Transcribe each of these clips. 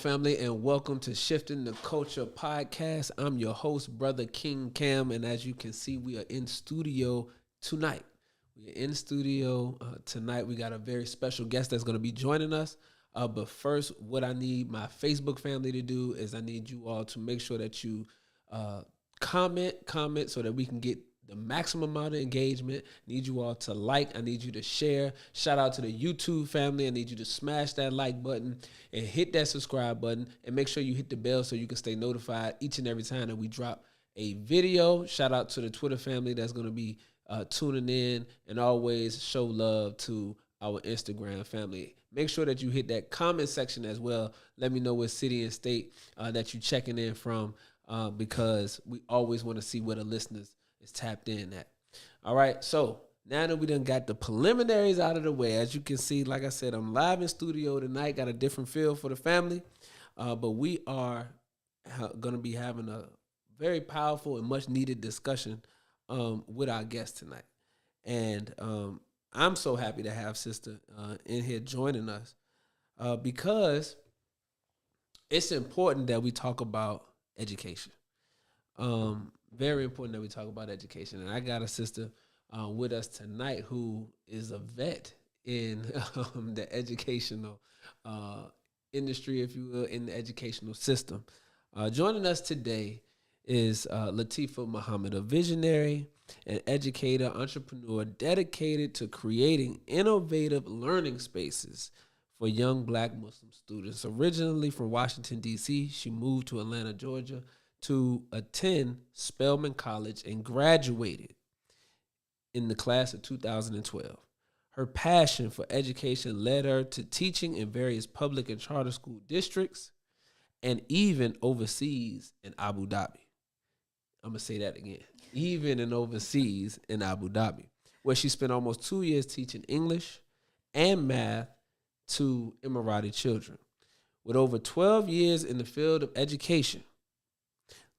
family, and welcome to Shifting the Culture podcast. I'm your host, Brother King Cam, and as you can see, we are in studio tonight. We are in studio tonight. We got a very special guest that's going to be joining us. But first, what I need my Facebook family to do is I need you all to make sure that you comment so that we can get the maximum amount of engagement. I need you all to like. I need you to share. Shout out to the YouTube family. I need you to smash that like button and hit that subscribe button, and make sure you hit the bell so you can stay notified each and every time that we drop a video. Shout out to the Twitter family that's going to be tuning in, and always show love to our Instagram family. Make sure that you hit that comment section as well. Let me know what city and state that you're checking in from, because we always want to see where the listeners is tapped in at. All right, so now that we done got the preliminaries out of the way, as you can see, like I said, I'm live in studio tonight, got a different feel for the family, but we are going to be having a very powerful and much needed discussion with our guest tonight. And I'm so happy to have Sister in here joining us because it's important that we talk about education. Very important that we talk about education. And I got a sister with us tonight who is a vet in the educational industry, if you will, in the educational system. Joining us today is Latifah Muhammad, a visionary, an educator, entrepreneur dedicated to creating innovative learning spaces for young Black Muslim students. Originally from Washington, D.C., she moved to Atlanta, Georgia, to attend Spelman College and graduated in the class of 2012. Her passion for education led her to teaching in various public and charter school districts and even overseas in Abu Dhabi. I'm going to say that again. Even in overseas in Abu Dhabi, where she spent almost 2 years teaching English and math to Emirati children. With over 12 years in the field of education,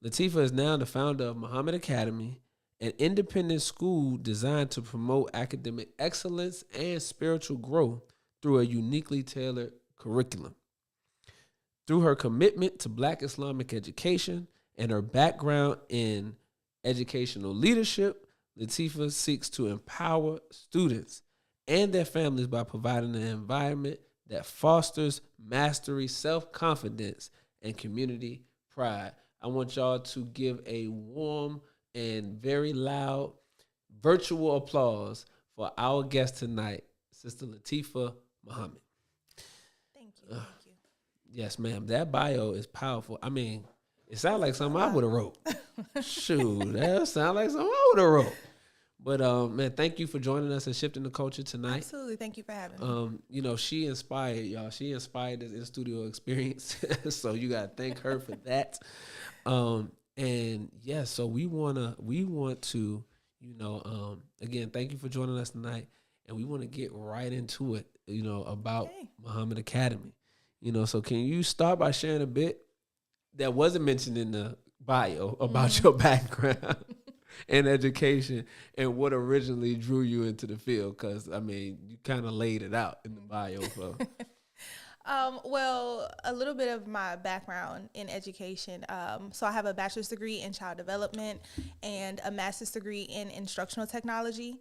Latifah is now the founder of Muhammad Academy, an independent school designed to promote academic excellence and spiritual growth through a uniquely tailored curriculum. Through her commitment to Black Islamic education and her background in educational leadership, Latifah seeks to empower students and their families by providing an environment that fosters mastery, self-confidence, and community pride. I want y'all to give a warm and very loud virtual applause for our guest tonight, Sister Latifah Muhammad. Thank you. Yes, ma'am. That bio is powerful. I mean, it sounds like something I would have wrote. Shoot, that sounds like something I would have wrote. But man, thank you for joining us and Shifting the Culture tonight. Absolutely, thank you for having me. You know, she inspired y'all. She inspired this in studio experience, so you gotta thank her for that. And yeah, so we want to, you know, again, thank you for joining us tonight, and we want to get right into it. You know, about Muhammad Academy. You know, so can you start by sharing a bit that wasn't mentioned in the bio about your background and education and what originally drew you into the field? Because, I mean, you kind of laid it out in the bio. So. Well, a little bit of my background in education. So I have a bachelor's degree in child development and a master's degree in instructional technology.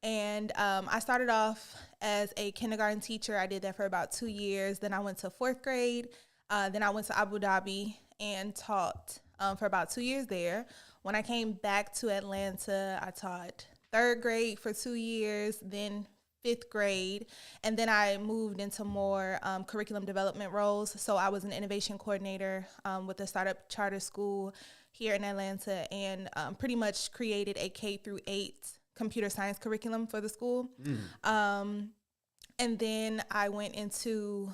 And I started off as a kindergarten teacher. I did that for about 2 years. Then I went to fourth grade. Then I went to Abu Dhabi and taught for about 2 years there. When I came back to Atlanta, I taught third grade for 2 years, then fifth grade, and then I moved into more curriculum development roles. So I was an innovation coordinator with a startup charter school here in Atlanta, and pretty much created a K-8 computer science curriculum for the school. And then I went into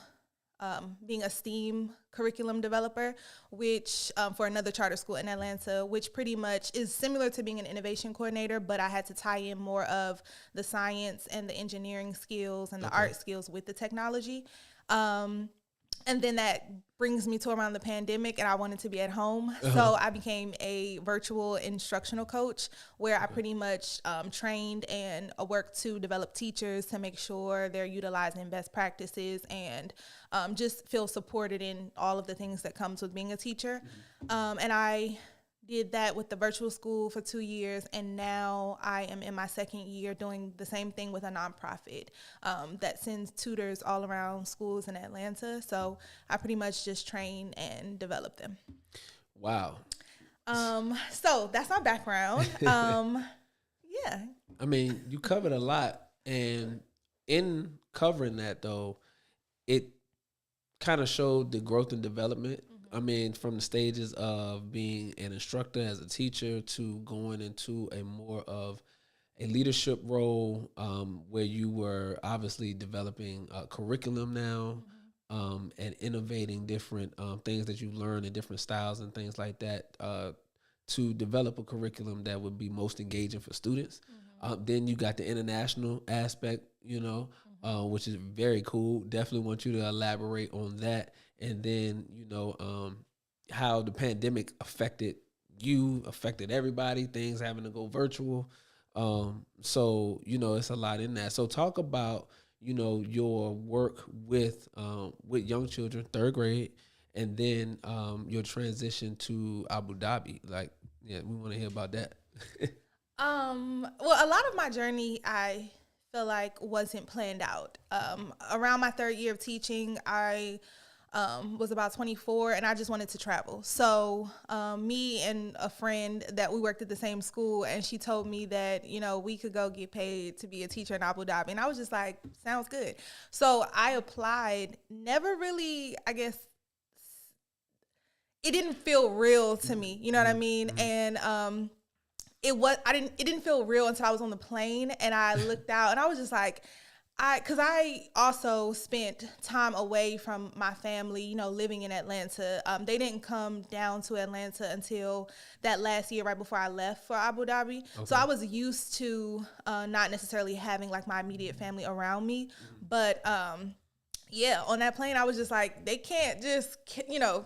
being a STEAM curriculum developer, which for another charter school in Atlanta, which pretty much is similar to being an innovation coordinator, but I had to tie in more of the science and the engineering skills and the art skills with the technology. And then that brings me to around the pandemic, and I wanted to be at home. So I became a virtual instructional coach where I pretty much trained and worked to develop teachers to make sure they're utilizing best practices and just feel supported in all of the things that comes with being a teacher. And I did that with the virtual school for 2 years, and now I am in my second year doing the same thing with a nonprofit that sends tutors all around schools in Atlanta. So I pretty much just train and develop them. Wow. So that's my background. Yeah. I mean, you covered a lot, and in covering that, though, it kind of showed the growth and development. I mean, from the stages of being an instructor as a teacher to going into a more of a leadership role where you were obviously developing a curriculum now and innovating different things that you learn in different styles and things like that to develop a curriculum that would be most engaging for students. Then you got the international aspect, which is very cool. Definitely want you to elaborate on that. And then, how the pandemic affected you, affected everybody, things having to go virtual. So, it's a lot in that. So talk about, your work with young children, third grade, and then your transition to Abu Dhabi. Like, yeah, we want to hear about that. Well, a lot of my journey, I feel like wasn't planned out. Around my third year of teaching, I was about 24 and I just wanted to travel. So me and a friend that we worked at the same school, and she told me that, we could go get paid to be a teacher in Abu Dhabi. And I was just like, sounds good. So I applied, never really, I guess, it didn't feel real to me. You know what I mean? And it didn't feel real until I was on the plane and I looked out and I was just like, because I also spent time away from my family, living in Atlanta. They didn't come down to Atlanta until that last year, right before I left for Abu Dhabi. Okay. So I was used to not necessarily having like my immediate family around me. But yeah, on that plane, I was just like, they can't just,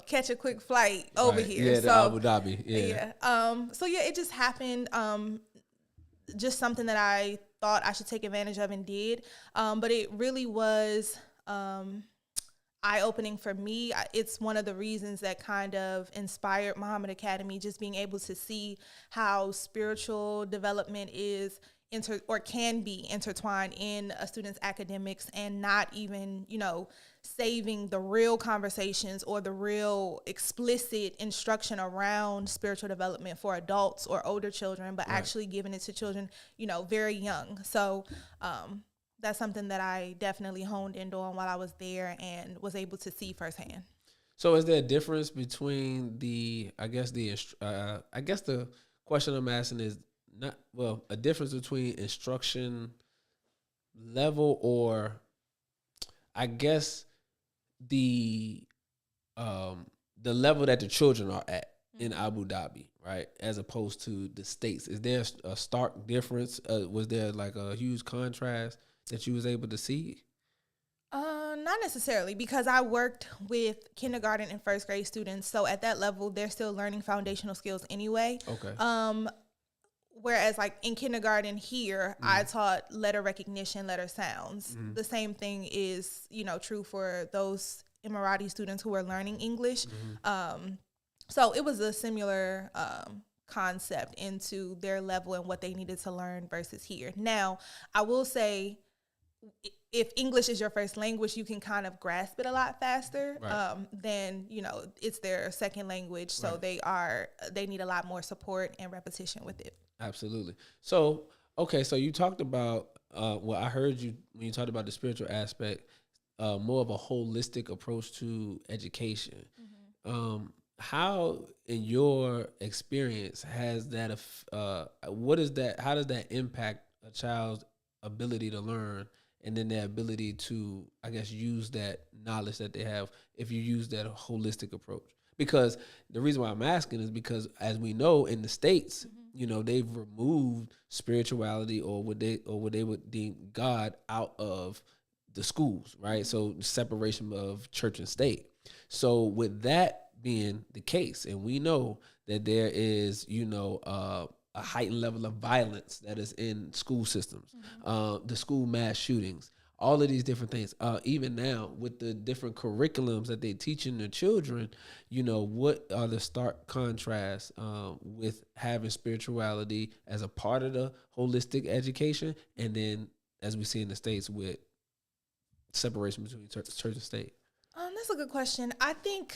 catch a quick flight over here. Yeah, to Abu Dhabi. Yeah. So yeah, it just happened. Just something that I thought I should take advantage of and did. But it really was eye-opening for me. It's one of the reasons that kind of inspired Muhammad Academy, just being able to see how spiritual development is can be intertwined in a student's academics, and not even, saving the real conversations or the real explicit instruction around spiritual development for adults or older children, but actually giving it to children, very young. So that's something that I definitely honed in on while I was there and was able to see firsthand. So is there a difference between the question I'm asking is a difference between instruction level, or I guess the level that the children are at in Abu Dhabi, right, as opposed to the States? Is there a stark difference? Was there like a huge contrast that you was able to see? Not necessarily, because I worked with kindergarten and first grade students. So at that level, they're still learning foundational skills anyway. Okay. Whereas like in kindergarten here, I taught letter recognition, letter sounds. The same thing is, true for those Emirati students who are learning English. So it was a similar concept into their level and what they needed to learn versus here. Now, I will say, if English is your first language, you can kind of grasp it a lot faster than, it's their second language. So they need a lot more support and repetition with it. Absolutely. So, okay, so you talked about, I heard you when you talked about the spiritual aspect, more of a holistic approach to education. How, in your experience, has that, how does that impact a child's ability to learn, and then their ability to, I guess, use that knowledge that they have if you use that holistic approach? Because the reason why I'm asking is because, as we know, in the States, they've removed spirituality or what they would deem God out of the schools, right? So separation of church and state. So with that being the case, and we know that there is, a heightened level of violence that is in school systems, the school mass shootings, all of these different things. Even now with the different curriculums that they teaching the children, what are the stark contrasts with having spirituality as a part of the holistic education, and then as we see in the States with separation between church and state? That's a good question. I think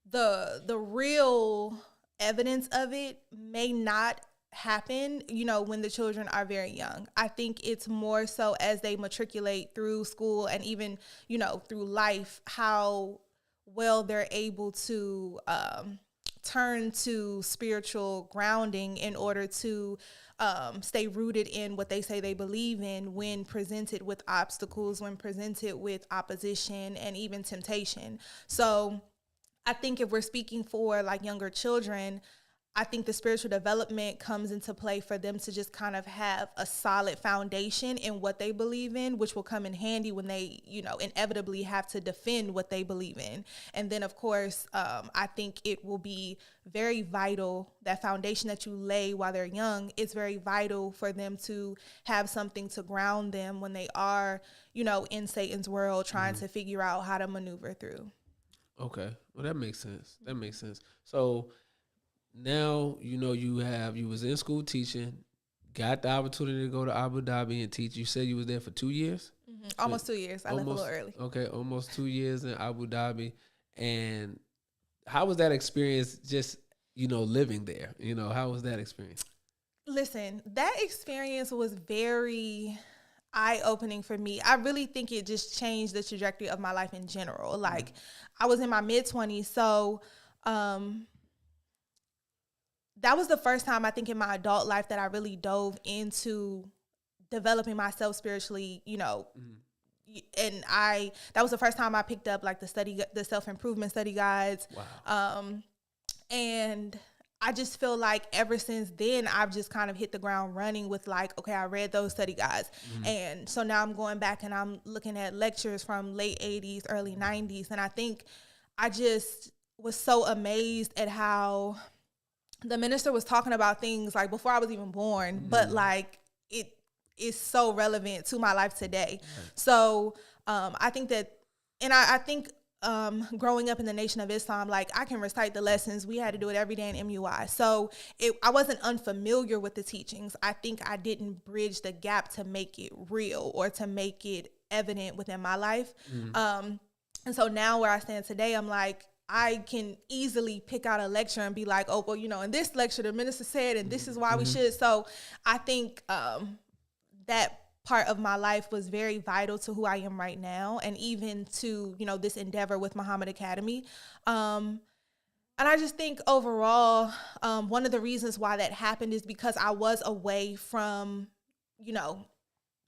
the real evidence of it may not happen, when the children are very young. I think it's more so as they matriculate through school and even, through life, how well they're able to turn to spiritual grounding in order to stay rooted in what they say they believe in when presented with obstacles, when presented with opposition and even temptation. So I think if we're speaking for like younger children, I think the spiritual development comes into play for them to just kind of have a solid foundation in what they believe in, which will come in handy when they, inevitably have to defend what they believe in. And then, of course, I think it will be very vital, that foundation that you lay while they're young, it's very vital for them to have something to ground them when they are, in Satan's world trying to figure out how to maneuver through. Okay. Well, that makes sense. So now, you was in school teaching, got the opportunity to go to Abu Dhabi and teach. You said you was there for 2 years? Almost 2 years. I left a little early. Okay, almost 2 years in Abu Dhabi. And how was that experience just, living there? How was that experience? Listen, that experience was very eye-opening for me. I really think it just changed the trajectory of my life in general. Like, I was in my mid-20s, so that was the first time I think in my adult life that I really dove into developing myself spiritually, and that was the first time I picked up like the self-improvement study guides. Wow. And I just feel like ever since then, I've just kind of hit the ground running with like, okay, I read those study guides. And so now I'm going back and I'm looking at lectures from late 80s, early 90s. And I think I just was so amazed at how the minister was talking about things like before I was even born, but like it is so relevant to my life today. Right. So I think that, and I think growing up in the Nation of Islam, like I can recite the lessons. We had to do it every day in MUI. So I wasn't unfamiliar with the teachings. I think I didn't bridge the gap to make it real or to make it evident within my life. And so now where I stand today, I'm like, I can easily pick out a lecture and be like, oh, well, in this lecture, the minister said, and this is why we should. So I think that part of my life was very vital to who I am right now, and even to, this endeavor with Muhammad Academy. And I just think overall, one of the reasons why that happened is because I was away from,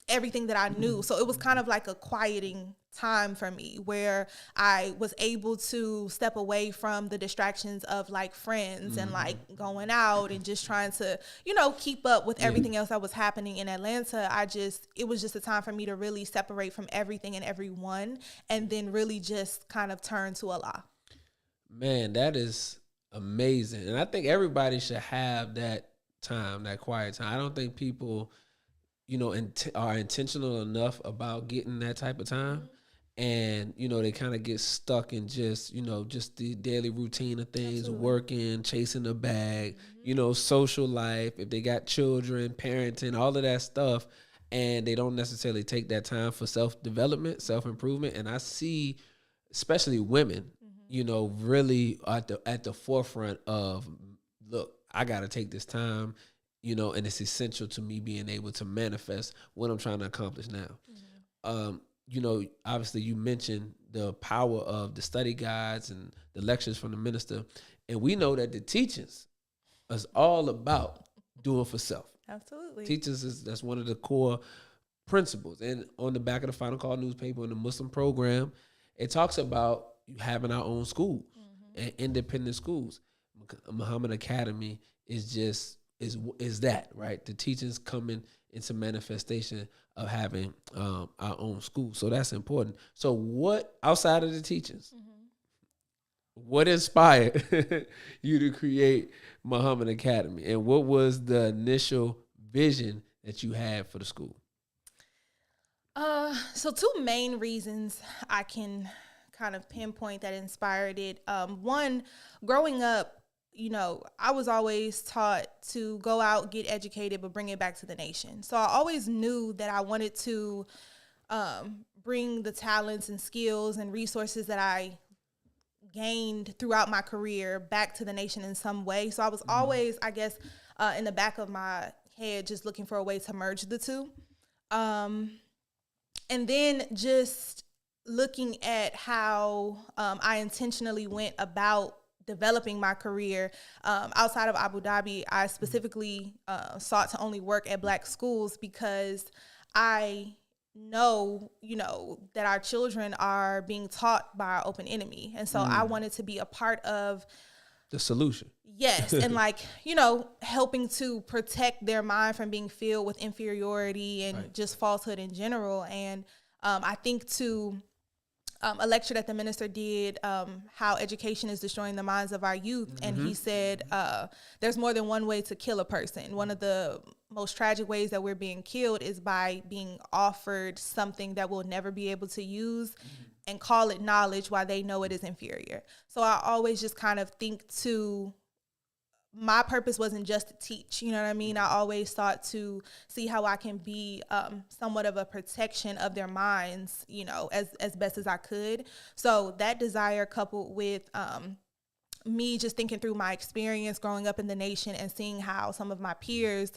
everything that I knew. So it was kind of like a quieting time for me where I was able to step away from the distractions of like friends and like going out and just trying to, keep up with everything else that was happening in Atlanta. It was just a time for me to really separate from everything and everyone and then really just kind of turn to Allah. Man, that is amazing. And I think everybody should have that time, that quiet time. I don't think people are intentional enough about getting that type of time. And, they kind of get stuck in just the daily routine of things, Absolutely. Working, chasing the bag, social life, if they got children, parenting, all of that stuff. And they don't necessarily take that time for self-development, self-improvement. And I see, especially women, really at the forefront of, look, I got to take this time, and it's essential to me being able to manifest what I'm trying to accomplish now. Obviously you mentioned the power of the study guides and the lectures from the minister. And we know that the teachings is all about doing for self. Absolutely. Teachings that's one of the core principles. And on the back of the Final Call newspaper in the Muslim program, it talks about having our own schools and independent schools. Muhammad Academy is just is that, right? The teachings coming into manifestation of having our own school. So that's important. So what, outside of the teachings, what inspired you to create Muhammad Academy? And what was the initial vision that you had for the school? So two main reasons I can kind of pinpoint that inspired it. One, growing up, I was always taught to go out, get educated, but bring it back to the nation. So I always knew that I wanted to bring the talents and skills and resources that I gained throughout my career back to the nation in some way. So I was always, I guess, in the back of my head, just looking for a way to merge the two. And then just looking at how I intentionally went about developing my career outside of Abu Dhabi. I specifically sought to only work at Black schools because I know, that our children are being taught by our open enemy. And so I wanted to be a part of the solution. Yes. And helping to protect their mind from being filled with inferiority and just falsehood in general. And I think a lecture that the minister did, how education is destroying the minds of our youth. And he said, there's more than one way to kill a person. One of the most tragic ways that we're being killed is by being offered something that we'll never be able to use and call it knowledge while they know it is inferior. So I always just kind of think my purpose wasn't just to teach, you know what I mean? I always thought to see how I can be somewhat of a protection of their minds, as best as I could. So that desire, coupled with me just thinking through my experience growing up in the nation and seeing how some of my peers,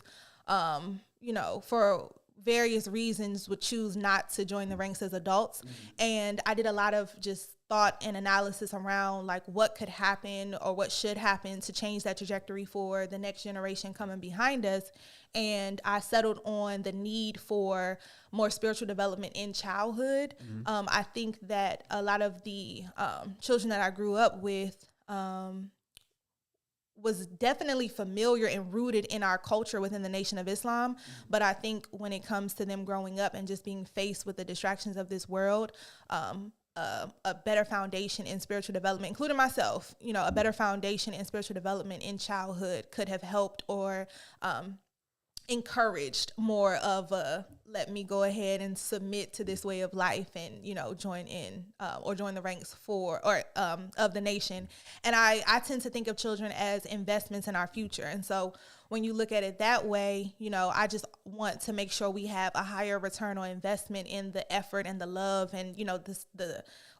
for various reasons would choose not to join the ranks as adults. And I did a lot of just thought and analysis around what could happen or what should happen to change that trajectory for the next generation coming behind us. And I settled on the need for more spiritual development in childhood. I think that a lot of the children that I grew up with was definitely familiar and rooted in our culture within the Nation of Islam. But I think when it comes to them growing up and just being faced with the distractions of this world, a better foundation in spiritual development, including myself, a better foundation in spiritual development in childhood could have helped or encouraged more of let me go ahead and submit to this way of life and join in or join the ranks of the nation. And I tend to think of children as investments in our future. And so when you look at it that way, I just want to make sure we have a higher return on investment in the effort and the love and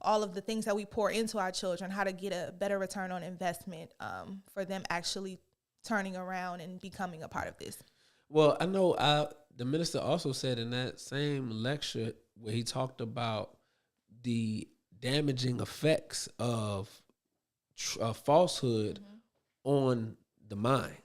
all of the things that we pour into our children, how to get a better return on investment for them actually turning around and becoming a part of this. Well, I know the minister also said in that same lecture where he talked about the damaging effects of falsehood on the mind.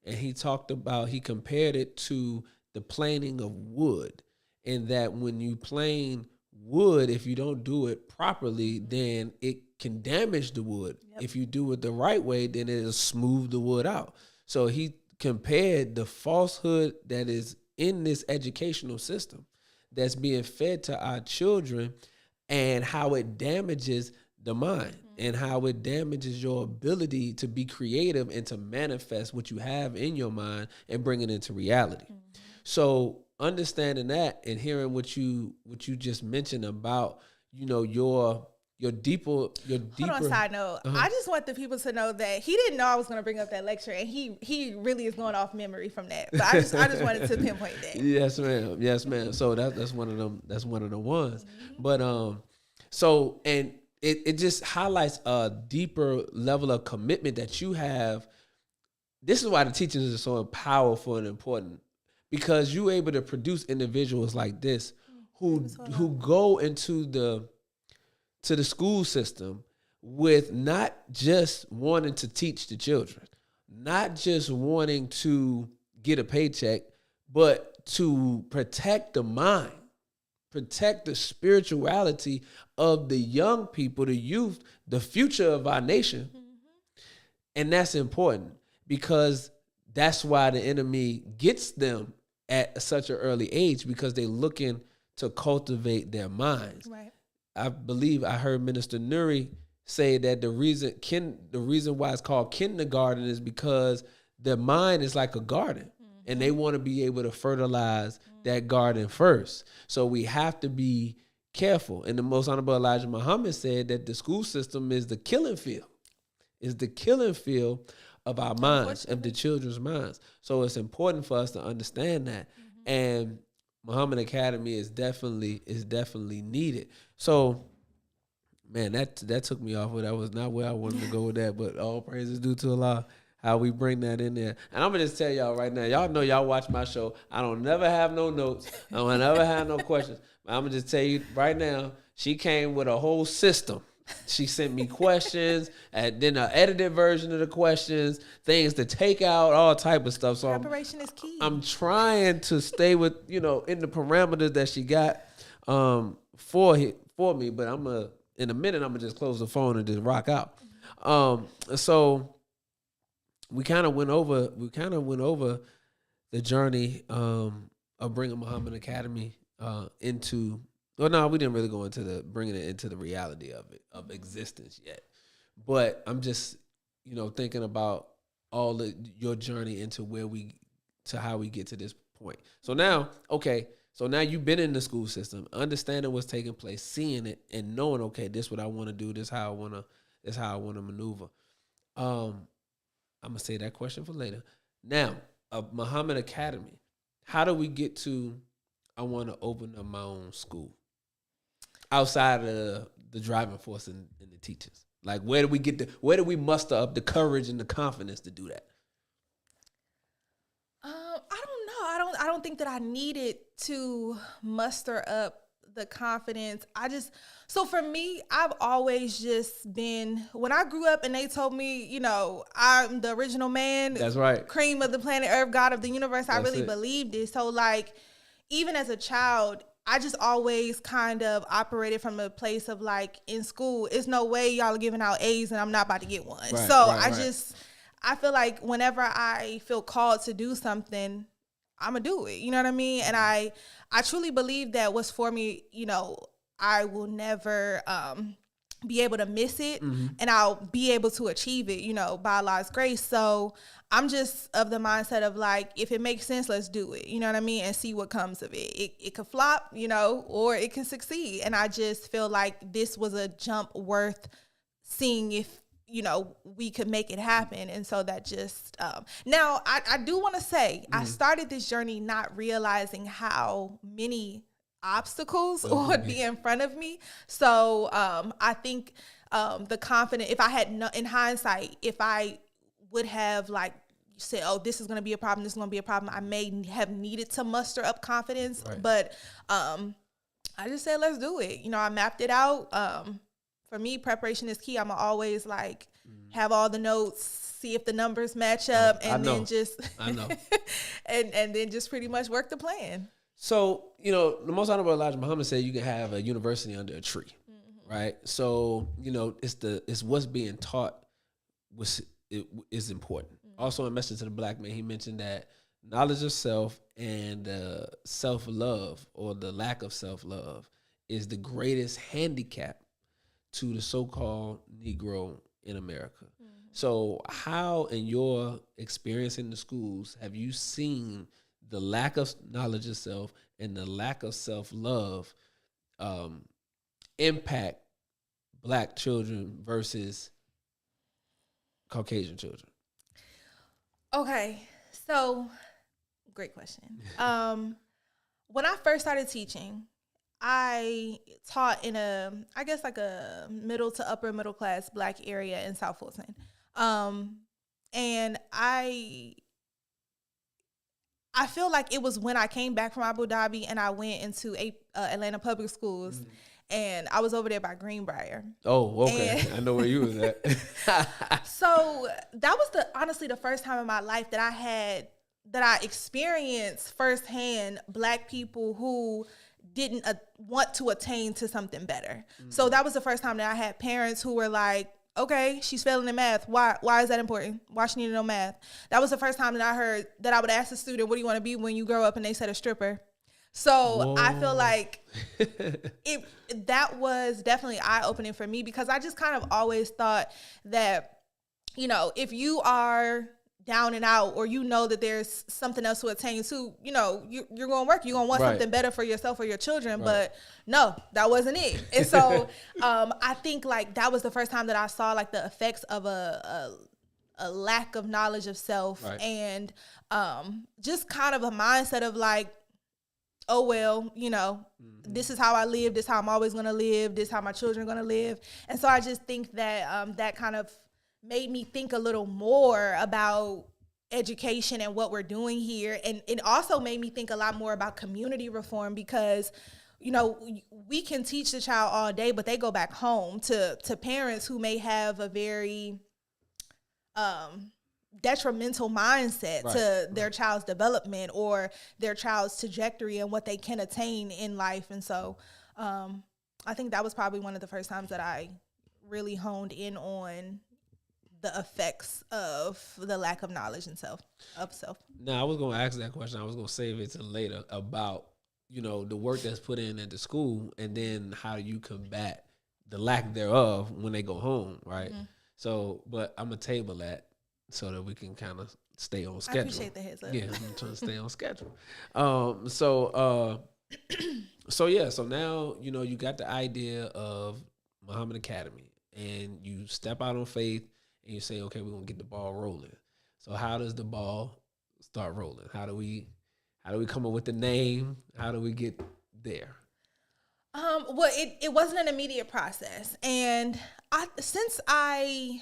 And he compared it to the planing of wood, and that when you plane wood, if you don't do it properly, then it can damage the wood. Yep. If you do it the right way, then it'll smooth the wood out. So he compared the falsehood that is in this educational system that's being fed to our children and how it damages the mind and how it damages your ability to be creative and to manifest what you have in your mind and bring it into reality. So understanding that and hearing what you just mentioned about, your deeper. Hold on, side note. I just want the people to know that he didn't know I was going to bring up that lecture, and he really is going off memory from that. But I just wanted to pinpoint that. Yes, ma'am. So that's one of them. That's one of the ones. But and it just highlights a deeper level of commitment that you have. This is why the teachings are so powerful and important, because you're able to produce individuals like this who go into the school system with not just wanting to teach the children, not just wanting to get a paycheck, but to protect the mind, protect the spirituality of the young people, the youth, the future of our nation. And that's important because that's why the enemy gets them at such an early age, because they're looking to cultivate their minds. Right. I believe I heard Minister Nuri say that the reason why it's called kindergarten is because their mind is like a garden, and they want to be able to fertilize that garden first. So we have to be careful. And the Most Honorable Elijah Muhammad said that the school system is the killing field. Is the killing field of our minds, of the children's minds. So it's important for us to understand that. And Muhammad Academy is definitely needed. So, man, that took me off. That was not where I wanted to go with that. But all praises due to Allah, how we bring that in there. And I'm gonna just tell y'all right now. Y'all know y'all watch my show. I don't never have no notes. I don't never have no questions. But I'm gonna just tell you right now. She came with a whole system. She sent me questions, and then an edited version of the questions, things to take out, all type of stuff. So preparation is key. I'm trying to stay with, in the parameters that she got for me. But in a minute, I'm gonna just close the phone and just rock out. So we kind of went over the journey of bringing Muhammad Academy into. Well, no, we didn't really go into bringing it into the reality of existence yet. But I'm just, thinking about your journey into how we get to this point. So now you've been in the school system, understanding what's taking place, seeing it, and knowing, okay, this is what I want to do, this is how I want to maneuver. I'm gonna say that question for later. Now, Muhammad Academy, how do we get to? I want to open up my own school. Outside of the driving force and the teachers, like where do we muster up the courage and the confidence to do that? I don't know. I don't think that I needed to muster up the confidence. So for me, I've always just been, when I grew up and they told me, I'm the original man. That's right. Cream of the planet Earth, God of the universe. I really believed it. So like, even as a child, I just always kind of operated from a place of like, in school, it's no way y'all are giving out A's and I'm not about to get one. I feel like whenever I feel called to do something, I'm gonna do it. You know what I mean? And I truly believe that what's for me, I will never be able to miss it, and I'll be able to achieve it, by Allah's grace. So I'm just of the mindset of like, if it makes sense, let's do it. You know what I mean? And see what comes of it. It could flop, or it can succeed. And I just feel like this was a jump worth seeing if, we could make it happen. And so that just, now I do want to say, I started this journey not realizing how many obstacles would be in front of me. So I think the confidence, if I had, in hindsight, if I would have like said, oh, this is going to be a problem, this is going to be a problem, I may have needed to muster up confidence. Right. But I just said, let's do it. I mapped it out. For me, preparation is key. I'm going to always like have all the notes, see if the numbers match up, and then just and then just pretty much work the plan. So, the Most Honorable Elijah Muhammad said you can have a university under a tree, right? So, it's what's being taught is important. Also, in Message to the Black Man, he mentioned that knowledge of self and self-love, or the lack of self-love, is the greatest handicap to the so-called Negro in America. So how, in your experience in the schools, have you seen the lack of knowledge of self and the lack of self-love impact Black children versus Caucasian children? Okay, so great question. When I first started teaching, I taught in a middle to upper middle class Black area in South Fulton. And I feel like it was when I came back from Abu Dhabi and I went into Atlanta Public Schools, and I was over there by Greenbrier. Oh, okay. I know where you was at. So that was honestly the first time in my life that I experienced firsthand Black people who didn't want to attain to something better. So that was the first time that I had parents who were like, okay, she's failing in math. Why is that important? Why she need to know math? That was the first time that I heard that I would ask a student, what do you want to be when you grow up? And they said a stripper. So I feel like that was definitely eye-opening for me, because I just kind of always thought that, you know, if you are down and out, or you know that there's something else to attain to, you know, you're going to work, you're going to want something better for yourself or your children. But no, that wasn't it. And so I think like that was the first time that I saw like the effects of a lack of knowledge of self, and just kind of a mindset of like, oh, well, you know, this is how I live, this is how I'm always going to live, this is how my children are going to live. And so I just think that that kind of made me think a little more about education and what we're doing here. And it also made me think a lot more about community reform, because, you know, we can teach the child all day, but they go back home to parents who may have a very detrimental mindset to their child's development or their child's trajectory and what they can attain in life. And so I think that was probably one of the first times that I really honed in on the effects of the lack of knowledge and self. Now, I was going to ask that question. I was going to save it to later about, you know, the work that's put in at the school, and then how you combat the lack thereof when they go home, right? So, but I'm going to table that so that we can kind of stay on schedule. I appreciate the heads up. Yeah, I'm trying to stay on schedule. So now, you know, you got the idea of Muhammad Academy, and you step out on faith, and you say, okay, we're going to get the ball rolling. So how does the ball start rolling? How do we come up with the name? How do we get there? Well, it wasn't an immediate process. And since I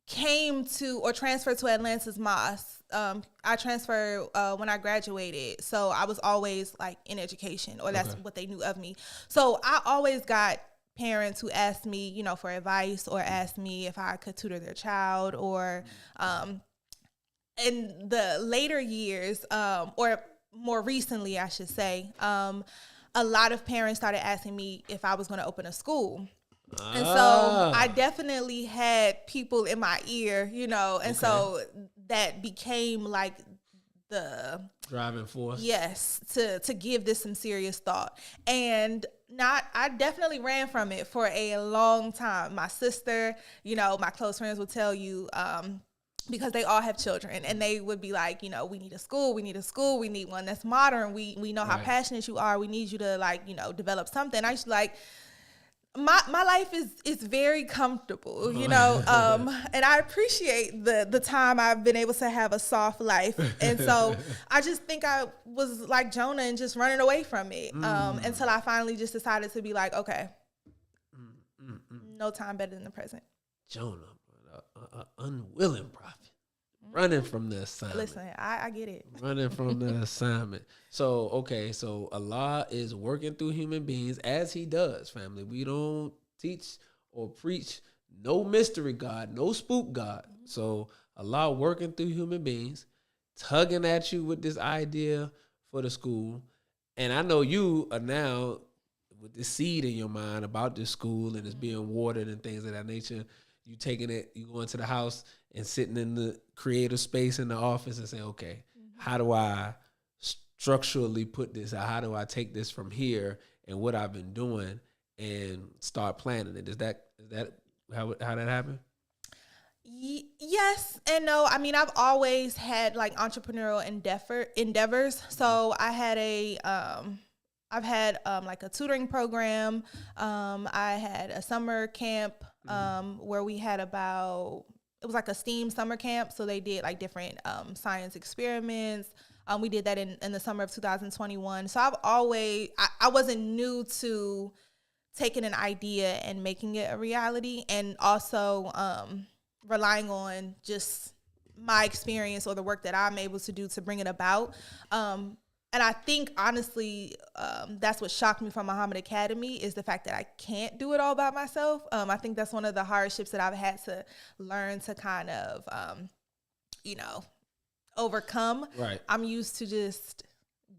came to or transferred to Atlantis Mosque, I transferred when I graduated. So I was always like in education, or that's what they knew of me. So I always got parents who asked me, you know, for advice, or asked me if I could tutor their child, or in the later years, or more recently, I should say, a lot of parents started asking me if I was going to open a school. And so I definitely had people in my ear, you know, and so that became like the driving force. Yes, to give this some serious thought. And I definitely ran from it for a long time. My sister, you know, my close friends would tell you, because they all have children, and they would be like, you know, we need a school, we need one that's modern. We know how passionate you are. We need you to, like, you know, develop something. I used to like, my life is very comfortable, you know, and I appreciate the time I've been able to have a soft life. And so I just think I was like Jonah and just running away from it, until I finally just decided to be like, okay, no time better than the present. Jonah, an unwilling prophet. Running from the assignment. Listen, I get it. Running from the assignment. So Allah is working through human beings as he does, family. We don't teach or preach no mystery God, no spook God. So Allah working through human beings, tugging at you with this idea for the school. And I know you are now with the seed in your mind about this school, and it's being watered and things of that nature. You taking it, you go into the house and sitting in the creative space in the office and saying, okay, how do I structurally put this out? How do I take this from here and what I've been doing and start planning it? Is that how that happened? Yes and no. I mean, I've always had like entrepreneurial endeavors. So I had I've had like a tutoring program. I had a summer camp where we had it was like a STEAM summer camp. So they did like different science experiments. We did that in the summer of 2021. So I wasn't new to taking an idea and making it a reality, and also relying on just my experience or the work that I'm able to do to bring it about. And I think, honestly, that's what shocked me from Muhammad Academy is the fact that I can't do it all by myself. I think that's one of the hardships that I've had to learn to kind of, overcome. Right. I'm used to just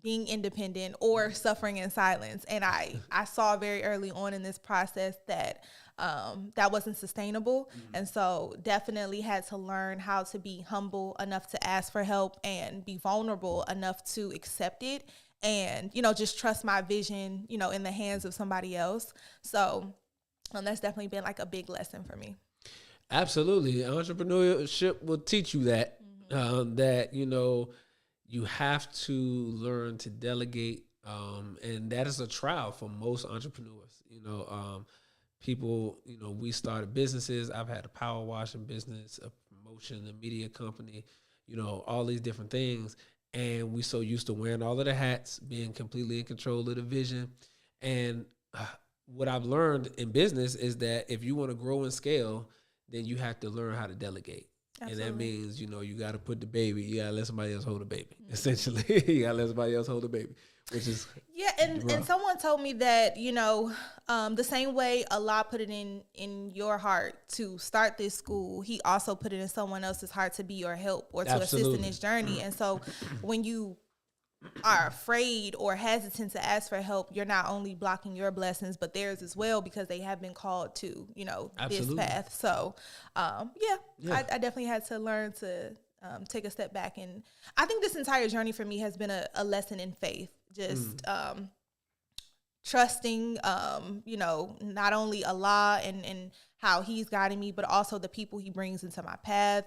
being independent or suffering in silence. And I saw very early on in this process that that wasn't sustainable. And so definitely had to learn how to be humble enough to ask for help and be vulnerable enough to accept it and, just trust my vision, in the hands of somebody else. So that's definitely been like a big lesson for me. Absolutely. Entrepreneurship will teach you that, that, you have to learn to delegate. And that is a trial for most entrepreneurs. People, we started businesses. I've had a power washing business, a promotion, a media company, all these different things. And we so used to wearing all of the hats, being completely in control of the vision. And what I've learned in business is that if you want to grow and scale, then you have to learn how to delegate. Absolutely. And that means, you got to put the baby, you got to let somebody else hold the baby. Essentially, you got to let somebody else hold the baby, which is and someone told me that, the same way Allah put it in your heart to start this school, He also put it in someone else's heart to be your help or to assist in this journey. And so when you are afraid or hesitant to ask for help, you're not only blocking your blessings, but theirs as well, because they have been called to, this path. So, I definitely had to learn to take a step back. And I think this entire journey for me has been a lesson in faith, just trusting, not only Allah and how He's guiding me, but also the people He brings into my path,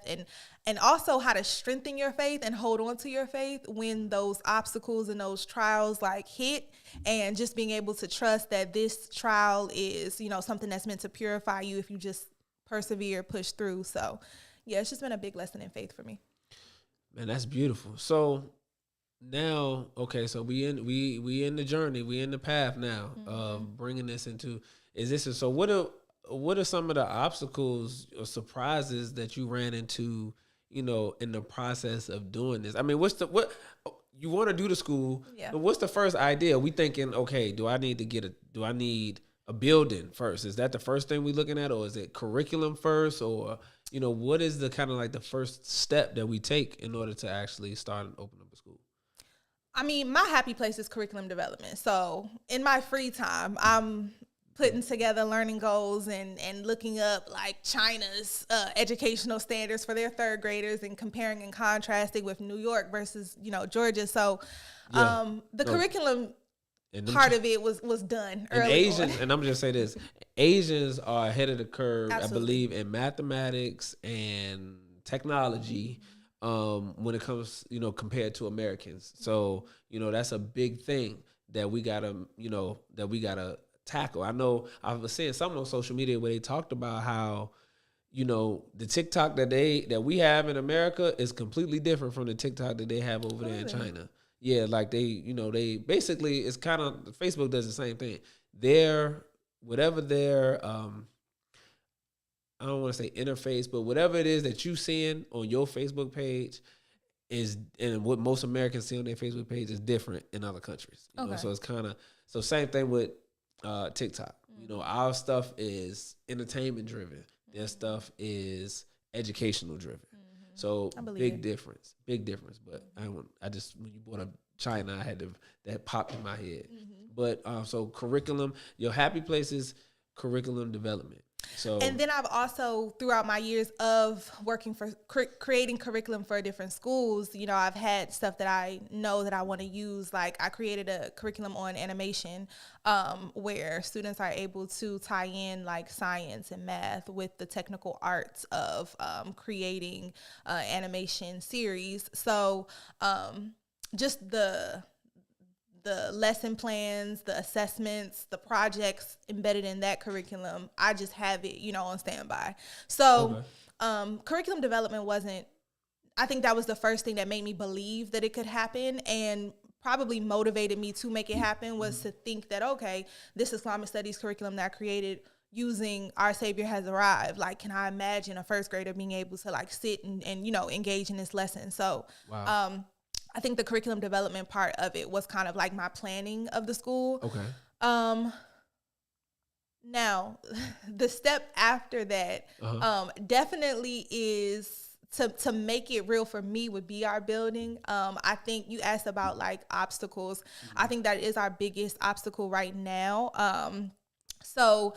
and also how to strengthen your faith and hold on to your faith when those obstacles and those trials hit, and just being able to trust that this trial is, something that's meant to purify you if you just persevere, push through. So yeah, it's just been a big lesson in faith for me. Man, that's beautiful. So now, okay, so we in the journey, we in the path now of bringing this into existence. So what are some of the obstacles or surprises that you ran into, in the process of doing this? I mean, what you want to do the school, but what's the first idea? We thinking, okay, do I need a building first? Is that the first thing we looking at, or is it curriculum first, or what is the kind of like the first step that we take in order to actually start and open up a school? I mean, my happy place is curriculum development. So in my free time, I'm putting together learning goals and looking up like China's educational standards for their third graders and comparing and contrasting with New York versus, Georgia. So curriculum part of it was done early on. And I'm just say this, Asians are ahead of the curve, Absolutely. I believe, in mathematics and technology when it comes, compared to Americans. So, that's a big thing that we gotta tackle. I know I was seeing something on social media where they talked about how, the TikTok that we have in America is completely different from the TikTok that they have over there in China. Yeah, like they basically, it's kind of, Facebook does the same thing. Whatever their I don't want to say interface, but whatever it is that you seeing on your Facebook page is, and what most Americans see on their Facebook page is different in other countries. You know? So it's kind of, so same thing with TikTok. Our stuff is entertainment driven. Their stuff is educational driven. So big difference. But I just, when you brought up China, that popped in my head. But so curriculum, your happy place is curriculum development. So, and then I've also, throughout my years of working for creating curriculum for different schools, I've had stuff that I know that I want to use. Like I created a curriculum on animation where students are able to tie in like science and math with the technical arts of creating animation series. So just the lesson plans, the assessments, the projects embedded in that curriculum, I just have it, on standby. So curriculum development I think that was the first thing that made me believe that it could happen, and probably motivated me to make it happen was to think that, okay, this Islamic studies curriculum that I created using Our Savior Has Arrived. Like, can I imagine a first grader being able to like sit and engage in this lesson? So, I think the curriculum development part of it was kind of like my planning of the school. Okay. Now, the step after that definitely is to make it real for me would be our building. I think you asked about like obstacles. I think that is our biggest obstacle right now. So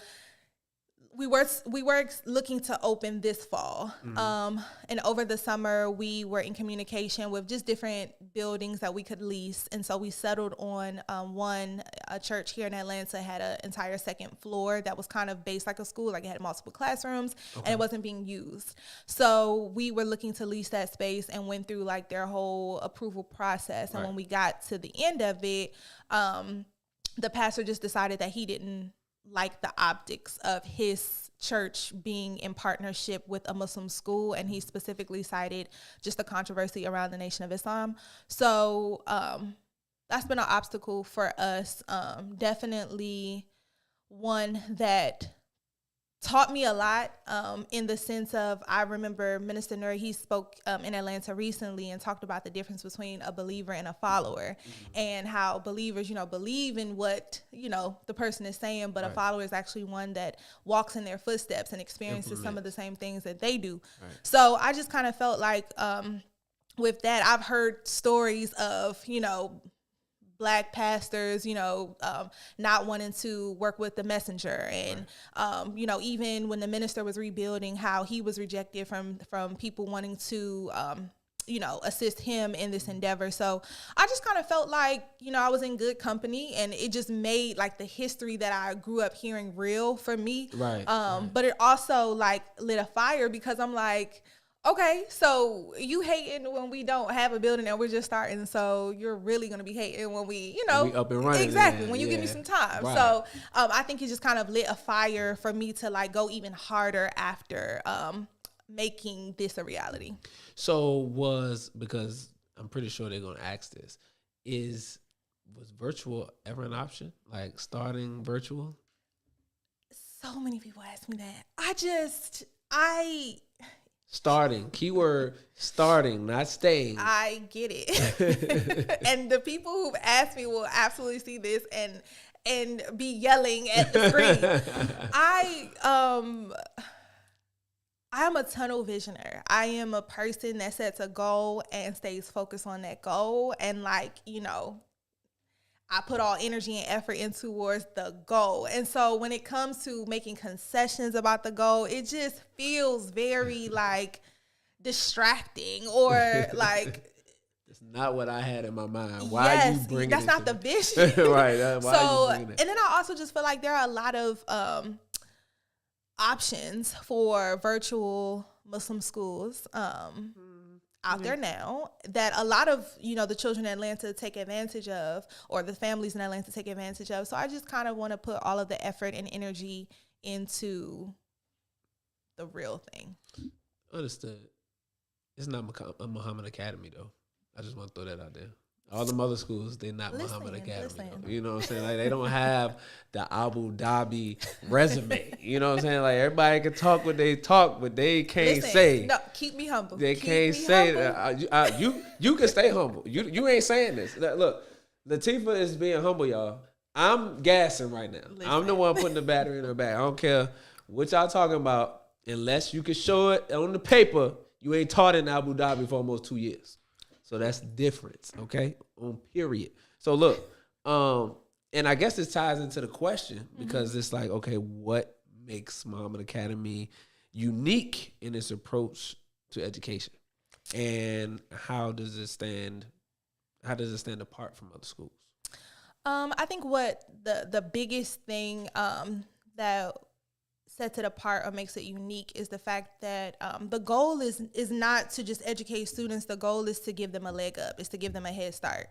we were looking to open this fall. And over the summer we were in communication with just different buildings that we could lease, and so we settled on a church here in Atlanta had an entire second floor that was kind of based like a school, like it had multiple classrooms, and it wasn't being used. So we were looking to lease that space and went through like their whole approval process. And when we got to the end of it, the pastor just decided that he didn't like the optics of his church being in partnership with a Muslim school, and he specifically cited just the controversy around the Nation of Islam. So that's been an obstacle for us. Definitely one that taught me a lot, in the sense of, I remember Minister Nuri, he spoke in Atlanta recently and talked about the difference between a believer and a follower, and how believers, believe in what, the person is saying, but a follower is actually one that walks in their footsteps and experiences some of the same things that they do. So I just kind of felt like, with that, I've heard stories of, Black pastors, not wanting to work with the messenger. And, even when the minister was rebuilding, how he was rejected from people wanting to, assist him in this endeavor. So I just kind of felt like, I was in good company, and it just made like the history that I grew up hearing real for me. But it also like lit a fire, because I'm like, okay, so you hating when we don't have a building and we're just starting, so you're really going to be hating when we up and running. Exactly, when you give me some time. So I think it just kind of lit a fire for me to like go even harder after making this a reality. So because I'm pretty sure they're going to ask this, was virtual ever an option? Like starting virtual? So many people ask me that. Starting, keyword starting, not staying. I get it. And the people who've asked me will absolutely see this and be yelling at the screen. I am a tunnel visioner. I am a person that sets a goal and stays focused on that goal. And I put all energy and effort in towards the goal. And so when it comes to making concessions about the goal, it just feels very like distracting, or like it's not what I had in my mind. Why are you bringing that's it not to the vision. Right. Why are you bringing it? And then I also just feel like there are a lot of options for virtual Muslim schools out there now that a lot of, the children in Atlanta take advantage of, or the families in Atlanta take advantage of. So I just kind of want to put all of the effort and energy into the real thing. Understood. It's not a Muhammad Academy, though. I just want to throw that out there. All the other schools, they're not Muhammad Academy. Though. You know what I'm saying? Like, they don't have the Abu Dhabi resume. You know what I'm saying? Like, everybody can talk what they talk, but they can't say. No, keep me humble. They can't say that. You can stay humble. You ain't saying this. Look, Latifah is being humble, y'all. I'm gassing right now. Listen. I'm the one putting the battery in her back. I don't care what y'all talking about. Unless you can show it on the paper, you ain't taught in Abu Dhabi for almost 2 years. So that's difference, okay? On period. So look, and I guess this ties into the question, because it's like, okay, what makes Muhammad Academy unique in its approach to education? And how does it stand apart from other schools? I think what the biggest thing that sets it apart or makes it unique is the fact that the goal is not to just educate students. The goal is to give them a leg up, is to give them a head start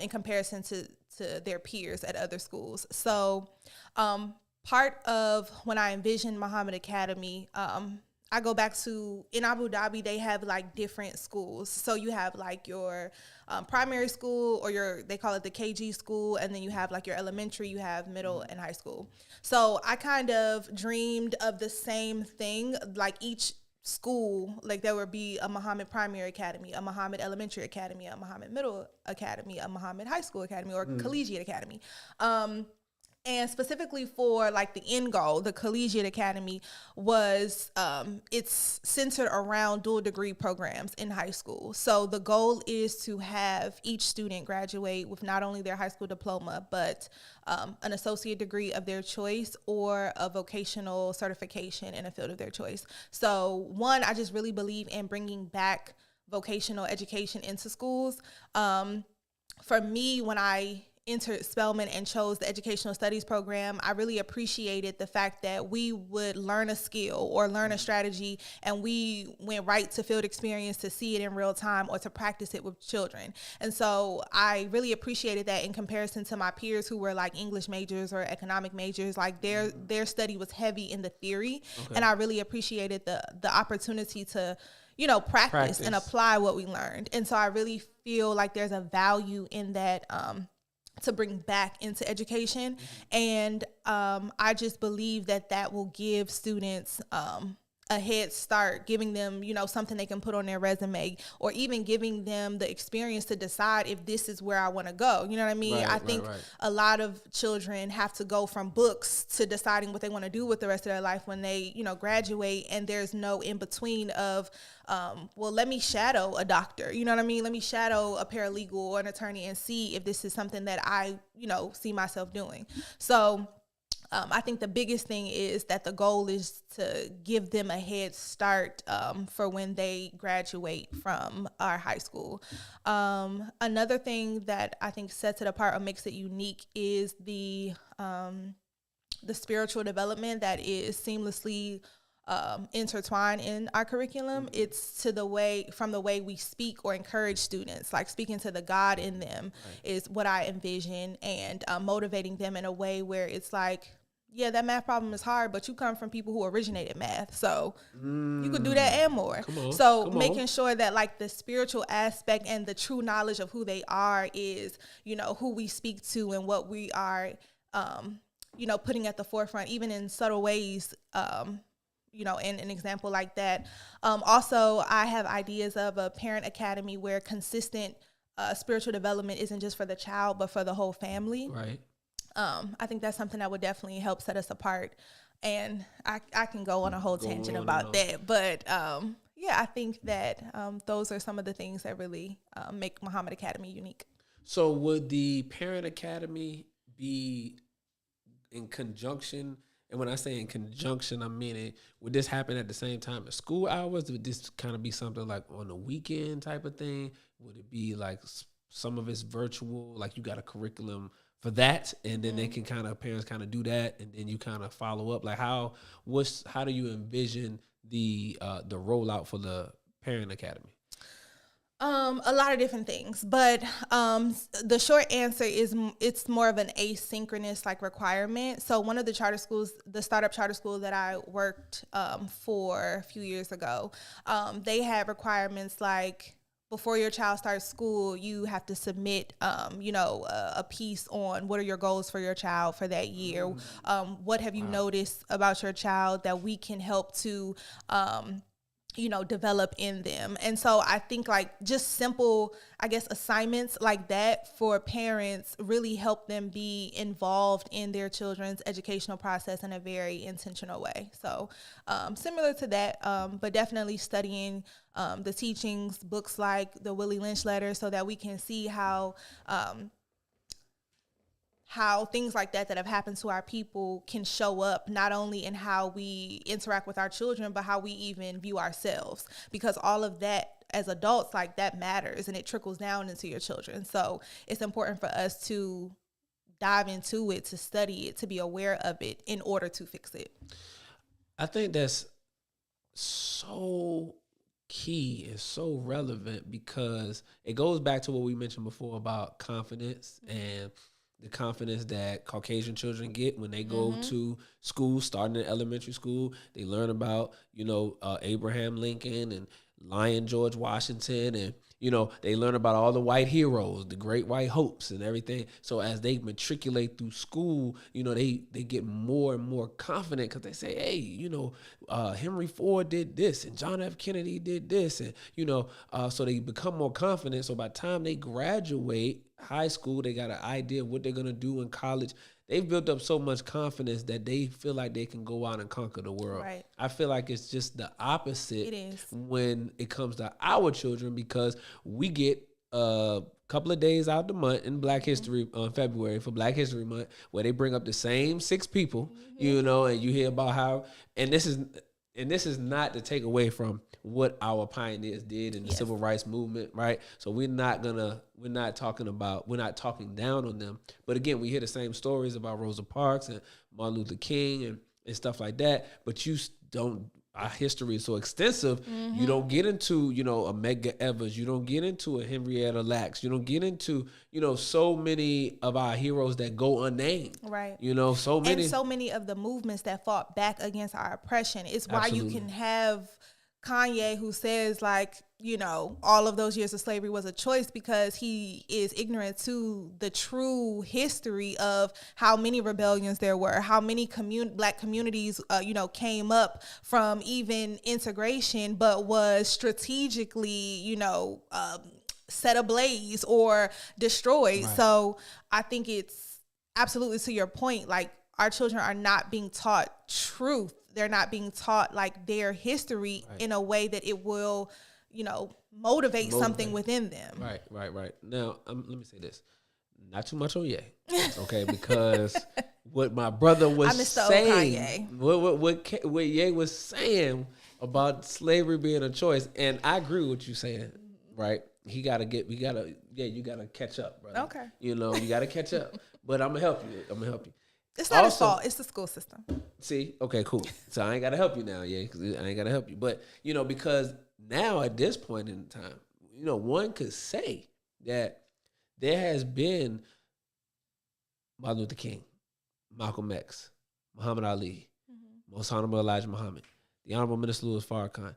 in comparison to their peers at other schools. So part of when I envisioned Muhammad Academy, I go back to, in Abu Dhabi, they have like different schools. So you have like your primary school, or they call it the KG school, and then you have like your elementary, you have middle and high school. So I kind of dreamed of the same thing, like each school, like there would be a Muhammad Primary Academy, a Muhammad Elementary Academy, a Muhammad Middle Academy, a Muhammad High School Academy, or Collegiate Academy. And specifically for like the end goal, the Collegiate Academy was it's centered around dual degree programs in high school. So the goal is to have each student graduate with not only their high school diploma, but an associate degree of their choice or a vocational certification in a field of their choice. So one, I just really believe in bringing back vocational education into schools. For me, when I entered Spelman and chose the educational studies program, I really appreciated the fact that we would learn a skill or learn a strategy, and we went right to field experience to see it in real time or to practice it with children. And so I really appreciated that in comparison to my peers who were like English majors or economic majors. Like their study was heavy in the theory, and I really appreciated the opportunity to practice and apply what we learned. And so I really feel like there's a value in that to bring back into education. And I just believe that will give students a head start, giving them, something they can put on their resume, or even giving them the experience to decide if this is where I want to go. You know what I mean? I think a lot of children have to go from books to deciding what they want to do with the rest of their life when they, graduate, and there's no in between of, well, let me shadow a doctor. You know what I mean? Let me shadow a paralegal or an attorney and see if this is something that I, see myself doing. So I think the biggest thing is that the goal is to give them a head start for when they graduate from our high school. Another thing that I think sets it apart or makes it unique is the spiritual development that is seamlessly intertwined in our curriculum. It's from the way we speak or encourage students, like speaking to the God in them is what I envision, and motivating them in a way where it's like, yeah, that math problem is hard, but you come from people who originated math, so you could do that and more. Making sure that like the spiritual aspect and the true knowledge of who they are is, who we speak to and what we are, putting at the forefront, even in subtle ways, in an example like that. Also, I have ideas of a parent academy where consistent spiritual development isn't just for the child, but for the whole family. Right. I think that's something that would definitely help set us apart. And I can go on a whole tangent about that. But I think that those are some of the things that really make Muhammad Academy unique. So would the Parent Academy be in conjunction? And when I say in conjunction, I mean it. Would this happen at the same time as school hours? Would this kind of be something like on the weekend type of thing? Would it be like some of it's virtual, like you got a curriculum for that, and then they can parents kind of do that, and then you kind of follow up? Like how do you envision the rollout for the Parent Academy? A lot of different things, but the short answer is it's more of an asynchronous requirement. So one of the charter schools, the startup charter school that I worked for a few years ago, they had requirements like, before your child starts school, you have to submit, a piece on what are your goals for your child for that year. What have you noticed about your child that we can help to, develop in them. And so I think just simple, assignments like that for parents really help them be involved in their children's educational process in a very intentional way. So similar to that, but definitely studying the teachings, books like the Willie Lynch Letter, so that we can see how things like that have happened to our people can show up not only in how we interact with our children, but how we even view ourselves, because all of that as adults, that matters, and it trickles down into your children. So it's important for us to dive into it, to study it, to be aware of it in order to fix it. I think that's so key and so relevant, because it goes back to what we mentioned before about confidence and the confidence that Caucasian children get when they go to school, starting in elementary school. They learn about, Abraham Lincoln and Lion George Washington, and, they learn about all the white heroes, the great white hopes and everything. So as they matriculate through school, they get more and more confident, because they say, hey, Henry Ford did this and John F. Kennedy did this. And, so they become more confident. So by the time they graduate high school, they got an idea of what they're going to do in college. they've built up so much confidence that they feel like they can go out and conquer the world. Right. I feel like it's just the opposite It is. when it comes to our children, because we get a couple of days out the month in Black History on February for Black History Month, where they bring up the same 6 people, you know, and you hear about how, and this is not to take away from what our pioneers did in the civil rights movement, right? So we're not talking down on them. But again, we hear the same stories about Rosa Parks and Martin Luther King and stuff like that. But our history is so extensive. You don't get into, you know, a Medgar Evers. You don't get into a Henrietta Lacks. You don't get into, you know, so many of our heroes that go unnamed. Right. You know, so many. And so many of the movements that fought back against our oppression. It's why Absolutely. you can have Kanye, who says, like, you know, all of those years of slavery was a choice, because he is ignorant to the true history of how many rebellions there were, how many Black communities, you know, came up from even integration, but was strategically, you know, set ablaze or destroyed. Right. So I think it's absolutely to your point, like, our children are not being taught truth. They're not being taught like their history in a way that it will, you know, motivate something within them. Right. Now, let me say this. Not too much on Ye, okay? Because what my brother was saying, what Ye was saying about slavery being a choice, and I agree with what you saying, right? You gotta catch up, brother. Okay. You know, you gotta catch up. But I'm gonna help you. It's not his fault. It's the school system. See? Okay, cool. So I ain't got to help you now, yeah, because I ain't got to help you. But, you know, because now at this point in time, you know, one could say that there has been Martin Luther King, Malcolm X, Muhammad Ali, Most Honorable Elijah Muhammad, the Honorable Minister Louis Farrakhan,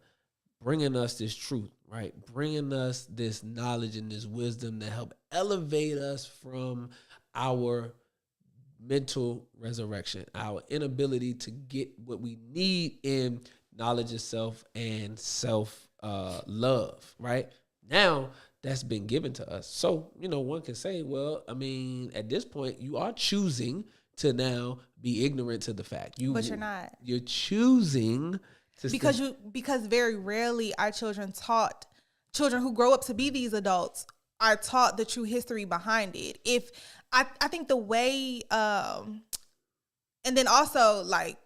bringing us this truth, right? Bringing us this knowledge and this wisdom that help elevate us from our mental resurrection, our inability to get what we need in knowledge of self and self love, right? Now that's been given to us. So, you know, one can say, well, I mean, at this point, you are choosing to now be ignorant to the fact. But you're not. You're choosing to because very rarely are children who grow up to be these adults are taught the true history behind it. If I think the way, and then also, like,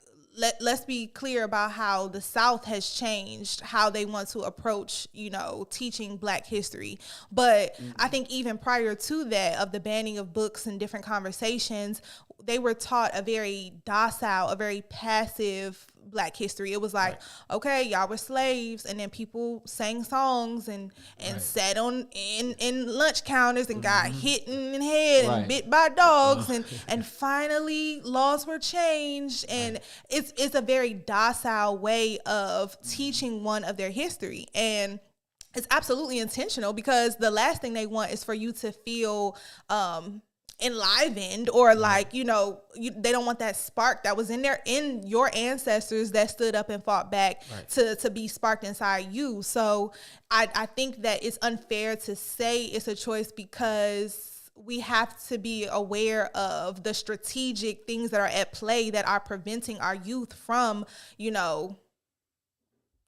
let's be clear about how the South has changed how they want to approach, you know, teaching Black history. But I think even prior to that, of the banning of books and different conversations, they were taught a very docile, a very passive Black history. It was like, okay, y'all were slaves, and then people sang songs and sat in lunch counters and got hit in the head and bit by dogs, and finally laws were changed, and it's a very docile way of teaching one of their history. And it's absolutely intentional, because the last thing they want is for you to feel enlivened or like, you know, they don't want that spark that was in your ancestors that stood up and fought back to be sparked inside you. So I think that it's unfair to say it's a choice, because we have to be aware of the strategic things that are at play that are preventing our youth from, you know,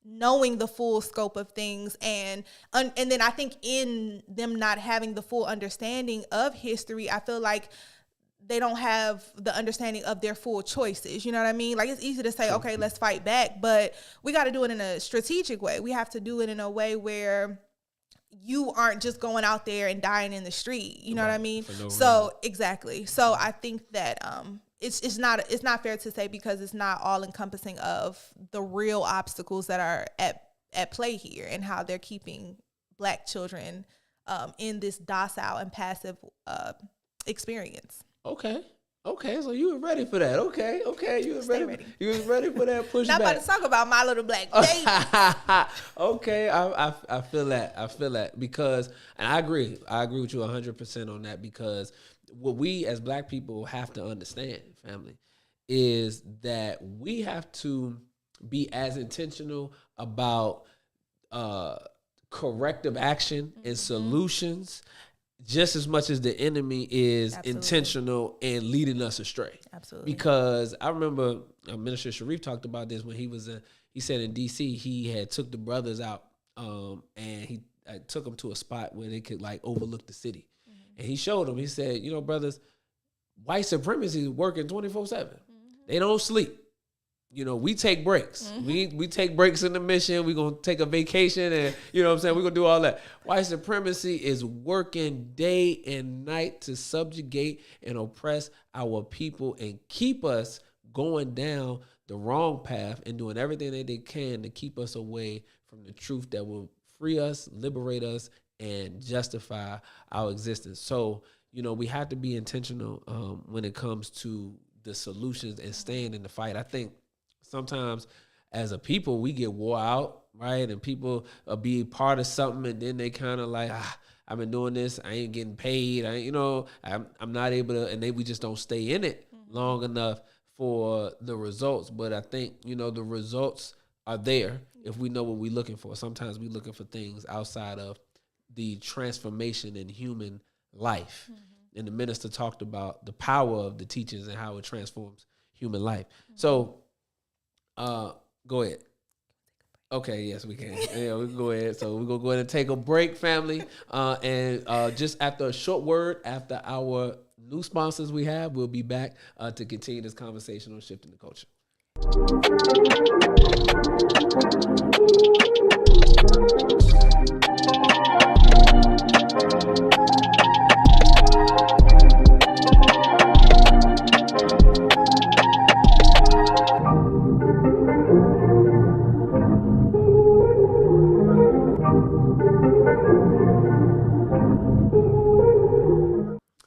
knowing the full scope of things. And then I think in them not having the full understanding of history, I feel like they don't have the understanding of their full choices. You know what I mean? Like, it's easy to say, okay, let's fight back, but we got to do it in a strategic way. We have to do it in a way where you aren't just going out there and dying in the street. You know what I mean? So exactly. So I think that it's not fair to say, because it's not all encompassing of the real obstacles that are at play here, and how they're keeping Black children in this docile and passive experience. Okay, so you were ready for that. Okay, you was ready. You was ready for that pushback. Not about to talk about my little black baby. Okay, I feel that because, and I agree with you 100% on that, because what we as Black people have to understand, family, is that we have to be as intentional about corrective action and solutions just as much as the enemy is Absolutely. intentional and leading us astray. Absolutely. Because I remember Minister Sharif talked about this when he was he said in DC he had took the brothers out and he took them to a spot where they could like overlook the city. And he showed them, he said, you know, brothers, white supremacy is working 24/7. They don't sleep. You know, we take breaks. We take breaks in the mission. We're going to take a vacation and, you know what I'm saying, we're going to do all that. White supremacy is working day and night to subjugate and oppress our people and keep us going down the wrong path and doing everything that they can to keep us away from the truth that will free us, liberate us, and justify our existence. So, you know, we have to be intentional when it comes to the solutions and staying in the fight. I think sometimes as a people, we get wore out, right? And people be part of something and then they kind of like, I've been doing this. I ain't getting paid. I'm not able to, and we just don't stay in it long enough for the results. But I think, you know, the results are there if we know what we're looking for. Sometimes we're looking for things outside of the transformation in human life. And the minister talked about the power of the teachings and how it transforms human life. So, go ahead. Okay, yes, we can. Yeah, we can go ahead. So we're going to go ahead and take a break, family. And just after a short word, after our new sponsors we have, we'll be back to continue this conversation on shifting the culture.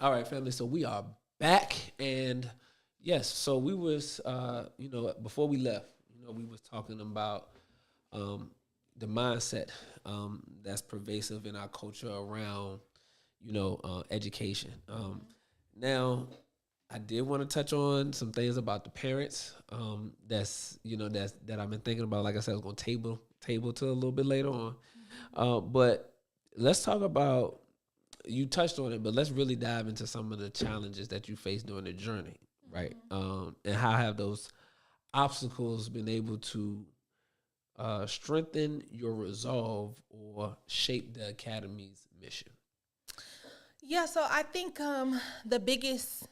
All right, family. So we are back, and yes. So we was, you know, before we left, you know, we was talking about the mindset that's pervasive in our culture around, you know, education. Now, I did want to touch on some things about the parents. That I've been thinking about. Like I said, I was going to table to a little bit later on, but let's talk about. You touched on it, but let's really dive into some of the challenges that you faced during the journey, right? And how have those obstacles been able to strengthen your resolve or shape the academy's mission? Yeah, so I think the biggest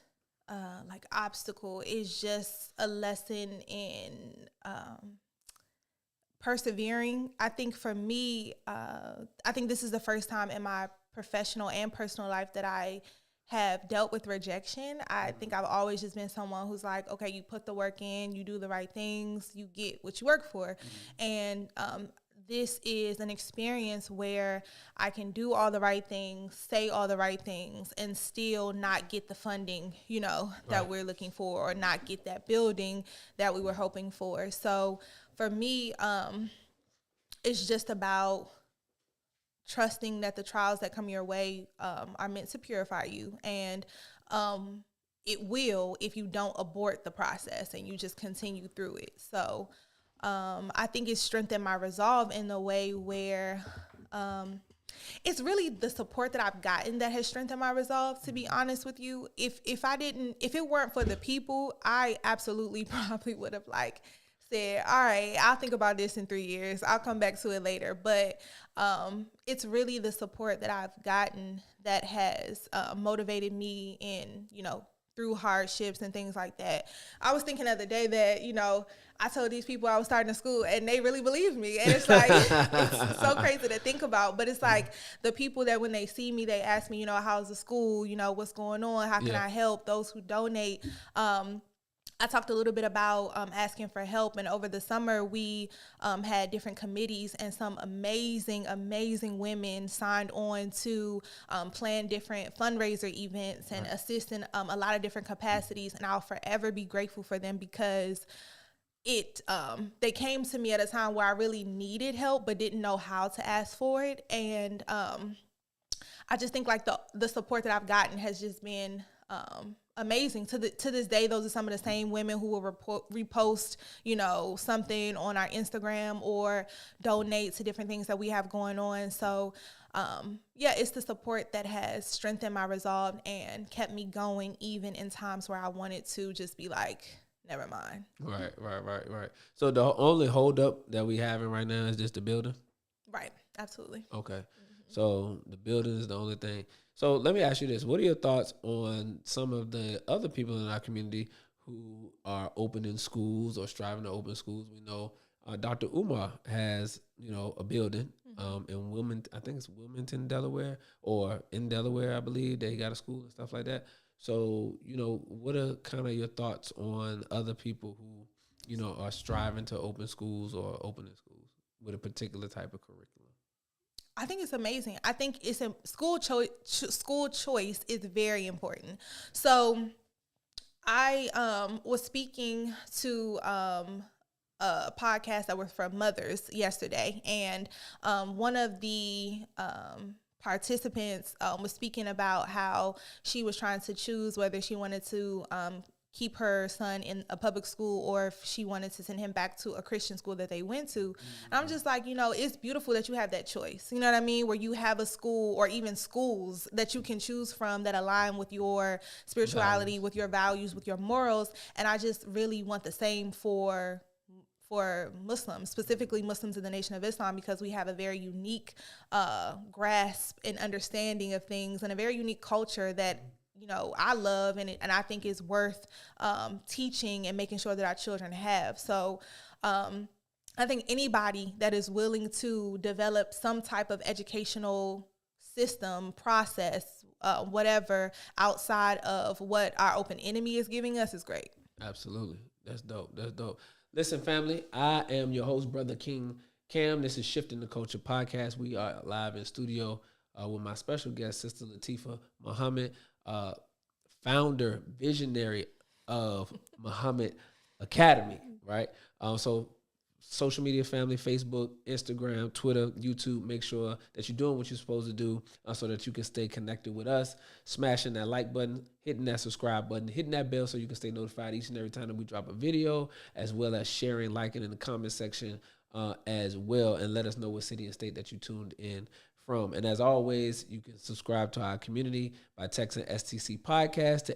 obstacle is just a lesson in persevering. I think for me, I think this is the first time in my professional and personal life that I have dealt with rejection. I think I've always just been someone who's like, okay, you put the work in, you do the right things, you get what you work for. And this is an experience where I can do all the right things, say all the right things, and still not get the funding, you know, that we're looking for, or not get that building that we were hoping for. So for me, it's just about trusting that the trials that come your way are meant to purify you. And it will if you don't abort the process and you just continue through it. So I think it's strengthened my resolve in the way where it's really the support that I've gotten that has strengthened my resolve, to be honest with you. If it weren't for the people, I absolutely probably would have said, all right, I'll think about this in 3 years. I'll come back to it later. But it's really the support that I've gotten that has motivated me in, you know, through hardships and things like that. I was thinking the other day that, you know, I told these people I was starting a school and they really believed me. And it's like, it's so crazy to think about. But it's like the people that when they see me, they ask me, you know, how's the school? You know, what's going on? How can I help? Those who donate. I talked a little bit about asking for help, and over the summer we had different committees, and some amazing women signed on to plan different fundraiser events and assist in a lot of different capacities, and I'll forever be grateful for them because they came to me at a time where I really needed help but didn't know how to ask for it, and I just think the support that I've gotten has just been amazing. To this day, those are some of the same women who will repost, you know, something on our Instagram or donate to different things that we have going on. So it's the support that has strengthened my resolve and kept me going even in times where I wanted to just be like, never mind. Right. So the only holdup that we having right now is just the building? Right. Absolutely. Okay. So the building is the only thing. So let me ask you this. What are your thoughts on some of the other people in our community who are opening schools or striving to open schools? We know Dr. Umar has, a building in Wilmington, I think it's Wilmington, Delaware, or in Delaware, I believe. They got a school and stuff like that. So, what are kind of your thoughts on other people who, are striving to open schools or opening schools with a particular type of curriculum? I think it's amazing. I think it's a school choice. School choice is very important. So I was speaking to a podcast that was for mothers yesterday, and one of the participants was speaking about how she was trying to choose whether she wanted to keep her son in a public school or if she wanted to send him back to a Christian school that they went to. And I'm just like, it's beautiful that you have that choice. You know what I mean? Where you have a school or even schools that you can choose from that align with your spirituality, with your values, with your morals. And I just really want the same for Muslims, specifically Muslims in the Nation of Islam, because we have a very unique grasp and understanding of things and a very unique culture that I love and I think is worth teaching and making sure that our children have. So I think anybody that is willing to develop some type of educational system, process, whatever, outside of what our open enemy is giving us is great. Absolutely. That's dope. Listen, family, I am your host, Brother King Cam. This is Shifting the Culture podcast. We are live in studio with my special guest, Sister Latifah Muhammad, founder, visionary of Muhammad Academy, right? So social media family, Facebook, Instagram, Twitter, YouTube, make sure that you're doing what you're supposed to do so that you can stay connected with us, smashing that like button, hitting that subscribe button, hitting that bell so you can stay notified each and every time that we drop a video, as well as sharing, liking in the comment section as well, and let us know what city and state that you tuned in from. And as always, you can subscribe to our community by texting STC Podcast to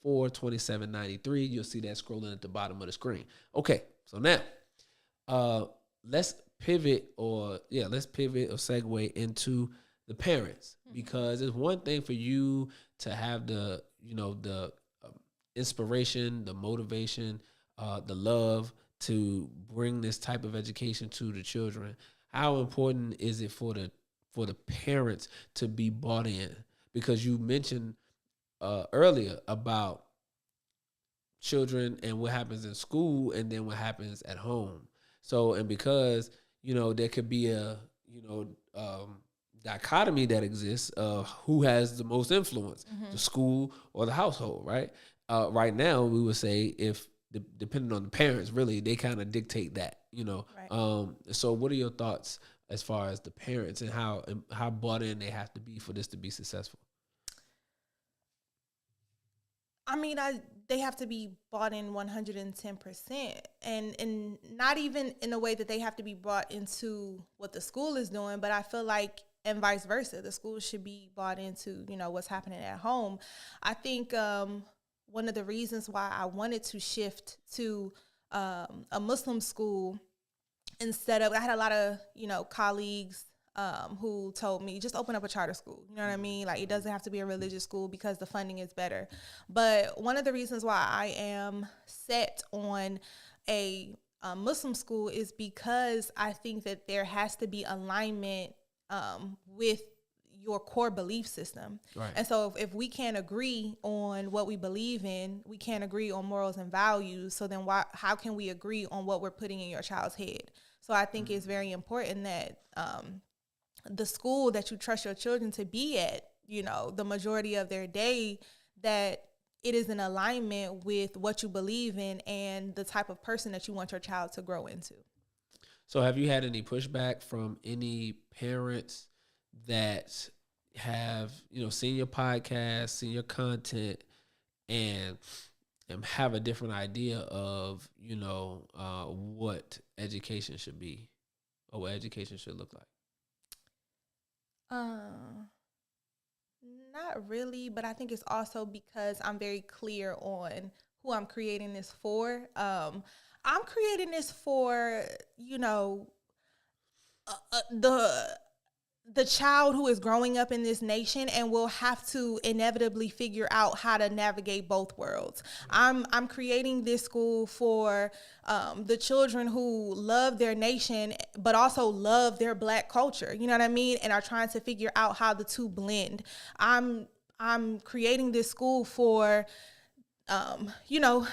888-294-2793. You'll see that scrolling at the bottom of the screen. Okay, so now let's pivot or segue into the parents, because it's one thing for you to have the inspiration, the motivation, the love to bring this type of education to the children. How important is it for the parents to be bought in? Because you mentioned earlier about children and what happens in school and then what happens at home. So, and because, there could be a, dichotomy that exists of who has the most influence, the school or the household, right? Right now, we would say depending on the parents, really, they kind of dictate that, Right. So what are your thoughts as far as the parents and how bought in they have to be for this to be successful? I mean, they have to be bought in 110%, and not even in a way that they have to be brought into what the school is doing, but I feel like, and vice versa, the school should be bought into, what's happening at home. I think one of the reasons why I wanted to shift to a Muslim school instead of, I had a lot of, colleagues who told me, just open up a charter school. You know what I mean? Like, it doesn't have to be a religious school because the funding is better. But one of the reasons why I am set on a Muslim school is because I think that there has to be alignment with your core belief system. Right. And so if we can't agree on what we believe in, we can't agree on morals and values. So then how can we agree on what we're putting in your child's head? So I think it's very important that the school that you trust your children to be at, the majority of their day, that it is in alignment with what you believe in and the type of person that you want your child to grow into. So have you had any pushback from any parents that have, seen your podcast, seen your content, and have a different idea of, what education should be or what education should look like? Not really, but I think it's also because I'm very clear on who I'm creating this for. I'm creating this for, you know, the child who is growing up in this nation and will have to inevitably figure out how to navigate both worlds. I'm creating this school for the children who love their nation but also love their Black culture. You know what I mean? And are trying to figure out how the two blend. I'm creating this school for you know,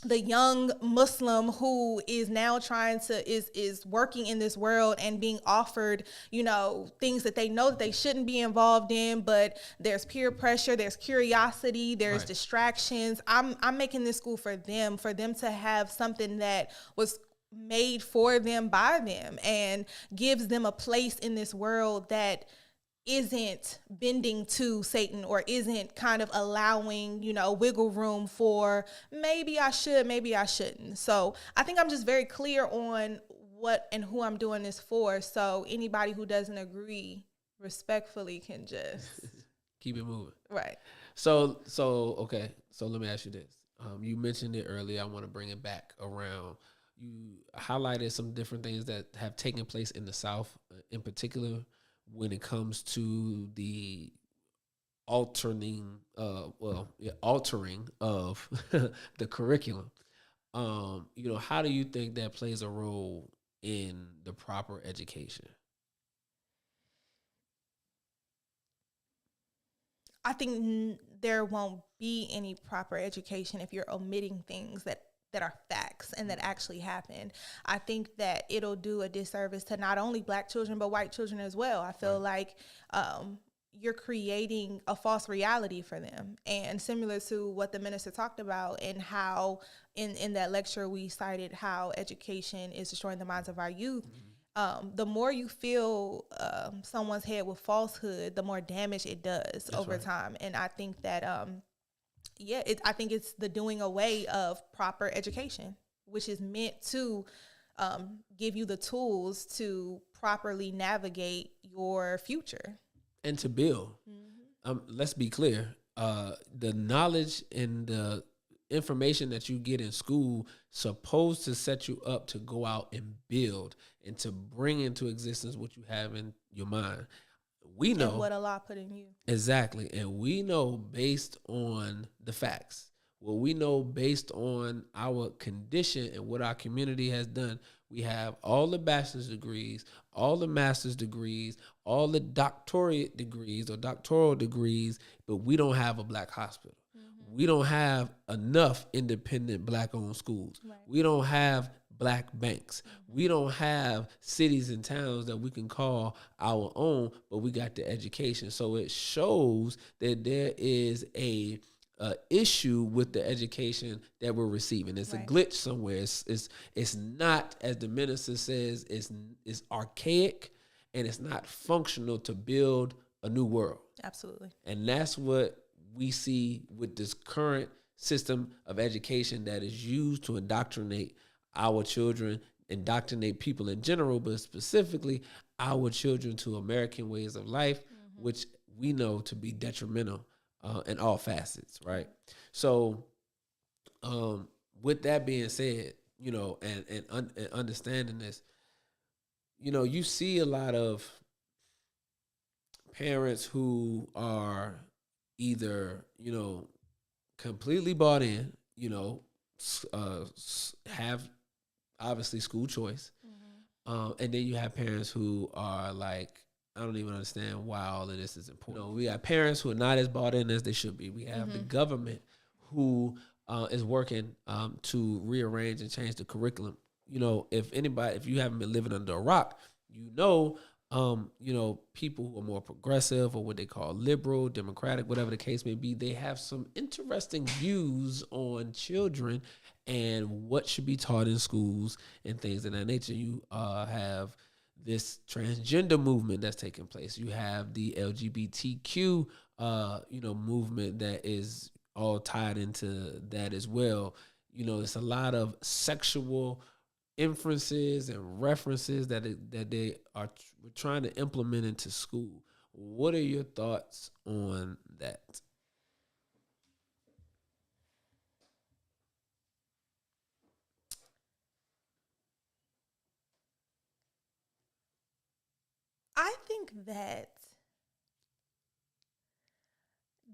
the young Muslim who is now trying to is working in this world and being offered, you know, things that they know that they shouldn't be involved in, but there's peer pressure, there's curiosity, there's distractions. I'm making this school for them to have something that was made for them by them and gives them a place in this world that isn't bending to Satan or isn't kind of allowing, you know, wiggle room for maybe I should, maybe I shouldn't. So I think I'm just very clear on what and who I'm doing this for. So anybody who doesn't agree respectfully can just keep it moving. Right. So okay. So let me ask you this. You mentioned it earlier. I want to bring it back around. You highlighted some different things that have taken place in the South, in particular, when it comes to the altering of the curriculum. You know, how do you think that plays a role in the proper education? I think there won't be any proper education if you're omitting things that are facts and that actually happened. I think that it'll do a disservice to not only Black children but white children as well. I feel like you're creating a false reality for them. And similar to what the minister talked about and how in that lecture we cited how education is destroying the minds of our youth. The more you fill someone's head with falsehood, the more damage it does over time. And I think that I think it's the doing away of proper education, which is meant to give you the tools to properly navigate your future. And to build. Let's be clear. The knowledge and the information that you get in school supposed to set you up to go out and build and to bring into existence what you have in your mind. We know and what Allah put in you. Exactly. And we know based on the facts, what we know based on our condition and what our community has done. We have all the bachelor's degrees, all the master's degrees, all the doctorate degrees or doctoral degrees, but we don't have a Black hospital. We don't have enough independent Black-owned schools. Right. We don't have Black banks. We don't have cities and towns that we can call our own, but we got the education. So it shows that there is a issue with the education that we're receiving. It's a glitch somewhere. It's not, as the minister says, it's archaic and it's not functional to build a new world. Absolutely. And that's what we see with this current system of education that is used to indoctrinate our children, indoctrinate people in general, but specifically our children to American ways of life, which we know to be detrimental in all facets, right? So with that being said, you know, and understanding this, you know, you see a lot of parents who are either, you know, completely bought in, you know, have obviously school choice. And then you have parents who are like, I don't even understand why all of this is important. You know, we have parents who are not as bought in as they should be. We have the government who is working to rearrange and change the curriculum. You know, if you haven't been living under a rock, you know, people who are more progressive or what they call liberal, democratic, whatever the case may be, they have some interesting views on children and what should be taught in schools and things of that nature. You have this transgender movement that's taking place. You have the LGBTQ, movement that is all tied into that as well. You know, it's a lot of sexual inferences and references that they are trying to implement into school. What are your thoughts on that? I think that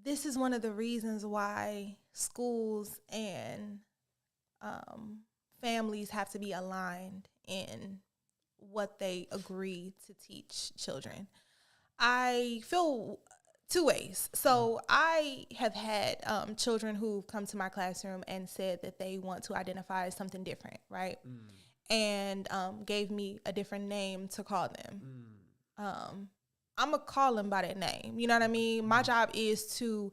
this is one of the reasons why schools and families have to be aligned in what they agree to teach children. I feel two ways. So I have had children who come to my classroom and said that they want to identify as something different, right? And gave me a different name to call them. I'm going to call them by that name. You know what I mean? My job is to,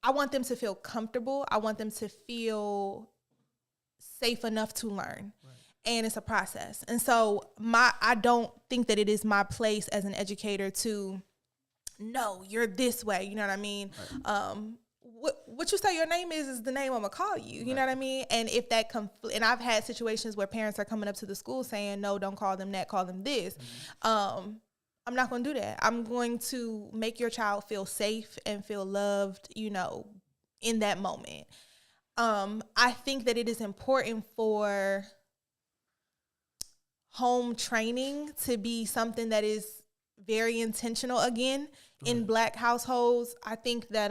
I want them to feel comfortable. I want them to feel safe enough to learn. Right. And it's a process. And so I don't think that it is my place as an educator to, no, you're this way. You know what I mean? Right. What you say your name is the name I'm gonna call you. You right. know what I mean? And if that and I've had situations where parents are coming up to the school saying, no, don't call them that, call them this. I'm not going to do that. I'm going to make your child feel safe and feel loved, you know, in that moment. I think that it is important for home training to be something that is very intentional again in Black households. I think that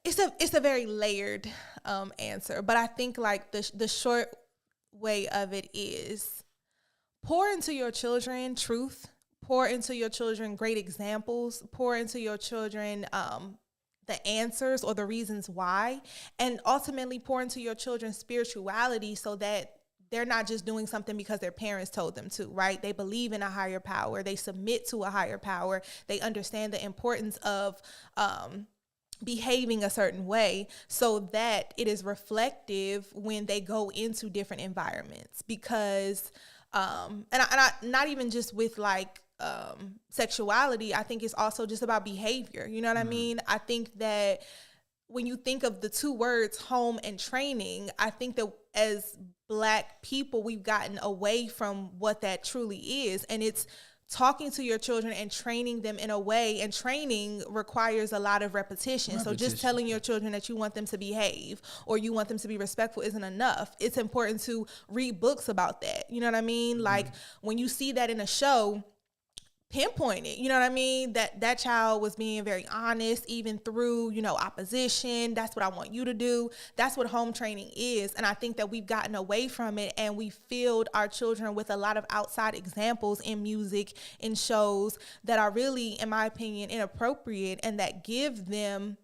it's a very layered answer, but I think like the short way of it is pour into your children truth, pour into your children great examples, pour into your children the answers or the reasons why, and ultimately pour into your children spirituality so that they're not just doing something because their parents told them to, right? They believe in a higher power. They submit to a higher power. They understand the importance of behaving a certain way so that it is reflective when they go into different environments. Because, and I not even just with like sexuality, I think it's also just about behavior. You know what I mean? I think that when you think of the two words home and training, I think that as Black people, we've gotten away from what that truly is. And it's talking to your children and training them in a way, and training requires a lot of repetition. So just telling your children that you want them to behave or you want them to be respectful isn't enough. It's important to read books about that. You know what I mean? Like when you see that in a show, pinpoint it. You know what I mean? That child was being very honest, even through, you know, opposition. That's what I want you to do. That's what home training is. And I think that we've gotten away from it, and we filled our children with a lot of outside examples in music, in shows that are really, in my opinion, inappropriate, and that give them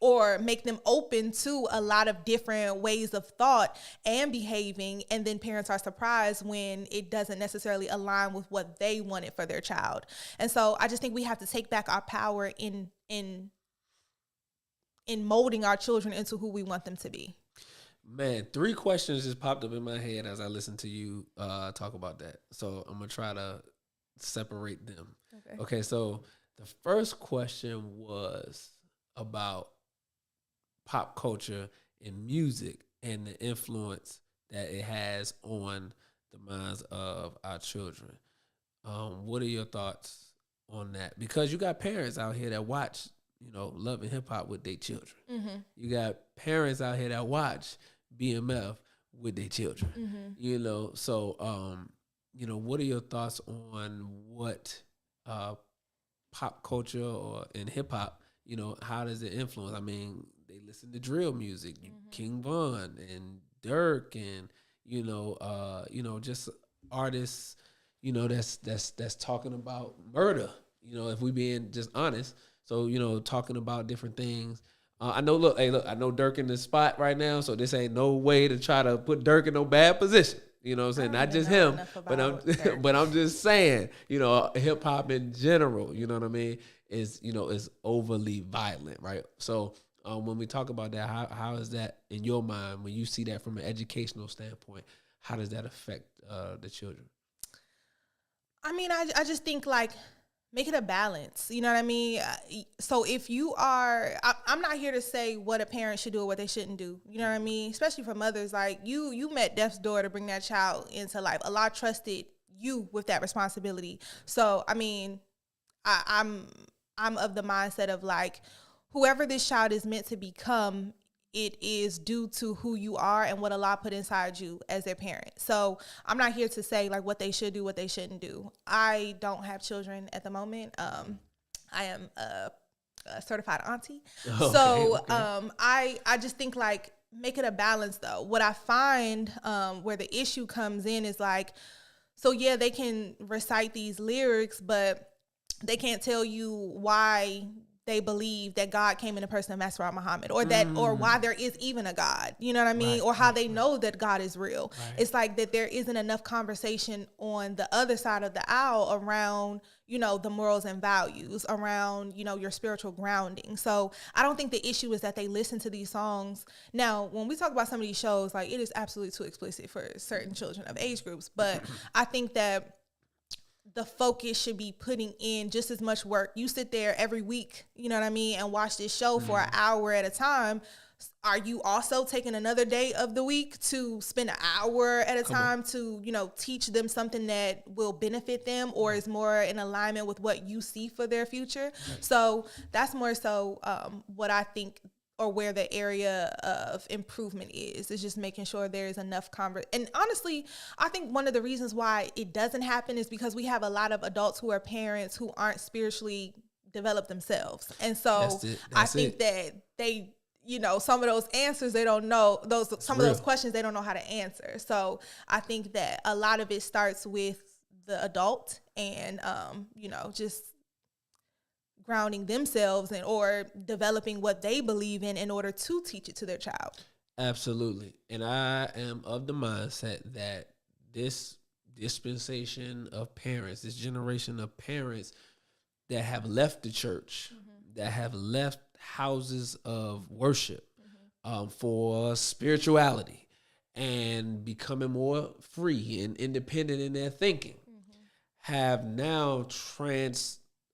or make them open to a lot of different ways of thought and behaving. And then parents are surprised when it doesn't necessarily align with what they wanted for their child. And so I just think we have to take back our power in molding our children into who we want them to be. Man, 3 questions just popped up in my head as I listened to you talk about that. So I'm going to try to separate them. Okay, so the first question was about pop culture and music and the influence that it has on the minds of our children. What are your thoughts on that? Because you got parents out here that watch, you know, Love and Hip Hop with their children. You got parents out here that watch BMF with their children. You know, so you know, what are your thoughts on what pop culture or in hip hop, you know, how does it influence? I mean, they listen to drill music, King Von and Dirk, and you know, just artists, you know, that's talking about murder. You know, if we being just honest, so you know, talking about different things. I know. Look, I know Dirk in the spot right now, so this ain't no way to try to put Dirk in no bad position. You know what I'm saying? Not just him, but I'm just saying, you know, hip hop in general, you know what I mean, is, you know, is overly violent, right? So when we talk about that, how is that in your mind when you see that from an educational standpoint? How does that affect the children? I mean, I just think like make it a balance. You know what I mean? So if you are, I'm not here to say what a parent should do or what they shouldn't do. You know what I mean? Especially for mothers, like you met death's door to bring that child into life. Allah trusted you with that responsibility. So I mean, I'm of the mindset of like, whoever this child is meant to become, it is due to who you are and what Allah put inside you as their parent. So I'm not here to say like what they should do, what they shouldn't do. I don't have children at the moment. I am a certified auntie. Okay, so I just think like make it a balance though. What I find where the issue comes in is like, so yeah, they can recite these lyrics, but they can't tell you why they believe that God came in the person of Master Muhammad, or that, or why there is even a God, you know what I mean? Or how they know that God is real. It's like that there isn't enough conversation on the other side of the aisle around, you know, the morals and values, around, you know, your spiritual grounding. So I don't think the issue is that they listen to these songs. Now, when we talk about some of these shows, like it is absolutely too explicit for certain children of age groups, but I think that the focus should be putting in just as much work. You sit there every week, you know what I mean, and watch this show for an hour at a time. Are you also taking another day of the week to spend an hour at a time to, you know, teach them something that will benefit them or is more in alignment with what you see for their future? So that's more so what I think, or where the area of improvement is just making sure there is enough And honestly, I think one of the reasons why it doesn't happen is because we have a lot of adults who are parents who aren't spiritually developed themselves. And so I think that they, you know, some of those answers they don't know, some of those questions they don't know how to answer. So I think that a lot of it starts with the adult and, you know, just grounding themselves and or developing what they believe in order to teach it to their child. Absolutely. And I am of the mindset that this dispensation of parents, this generation of parents that have left the church, that have left houses of worship for spirituality and becoming more free and independent in their thinking, have now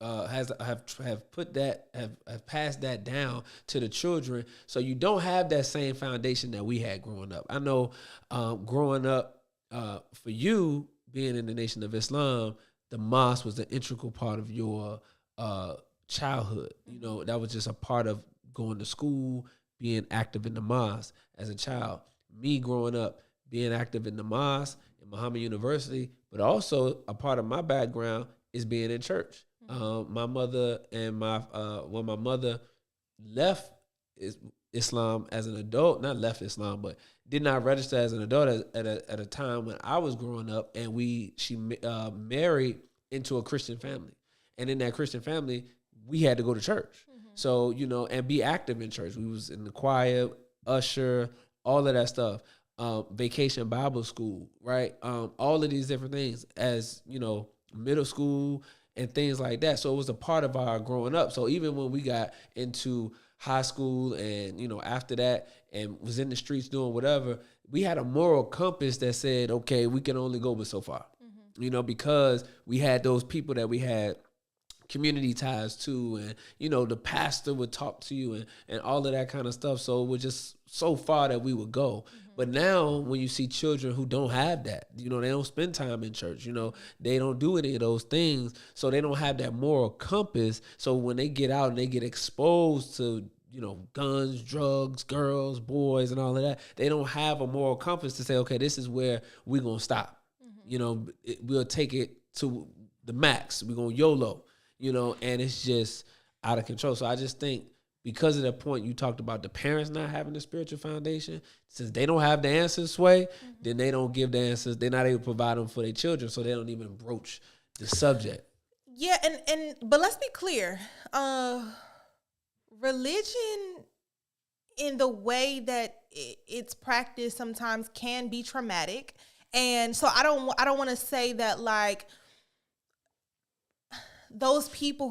have passed that down to the children. So you don't have that same foundation that we had growing up. I know growing up, for you being in the Nation of Islam, the mosque was an integral part of your childhood. You know, that was just a part of going to school, being active in the mosque as a child. Me growing up, being active in the mosque, in Muhammad University, but also a part of my background is being in church. My mother and when my mother left Islam as an adult, not left Islam, but did not register as an adult at a time when I was growing up, and she married into a Christian family, and in that Christian family, we had to go to church. So, you know, and be active in church. We was in the choir, usher, all of that stuff. Vacation Bible school, right? All of these different things as, you know, middle school and things like that. So it was a part of our growing up. So even when we got into high school and, you know, after that and was in the streets doing whatever, we had a moral compass that said, okay, we can only go but so far, you know, because we had those people that we had community ties to, and, you know, the pastor would talk to you and all of that kind of stuff. So it was just so far that we would go. But now when you see children who don't have that, you know, they don't spend time in church, you know, they don't do any of those things. So they don't have that moral compass. So when they get out and they get exposed to, you know, guns, drugs, girls, boys, and all of that, they don't have a moral compass to say, okay, this is where we're going to stop. You know, we'll take it to the max. We're going to YOLO, you know, and it's just out of control. So I just think, because of the point you talked about, the parents not having the spiritual foundation, since they don't have the answers, then they don't give the answers. They're not able to provide them for their children, so they don't even broach the subject. Yeah, but let's be clear. Religion, in the way that it's practiced, sometimes can be traumatic, and so I don't want to say that like those people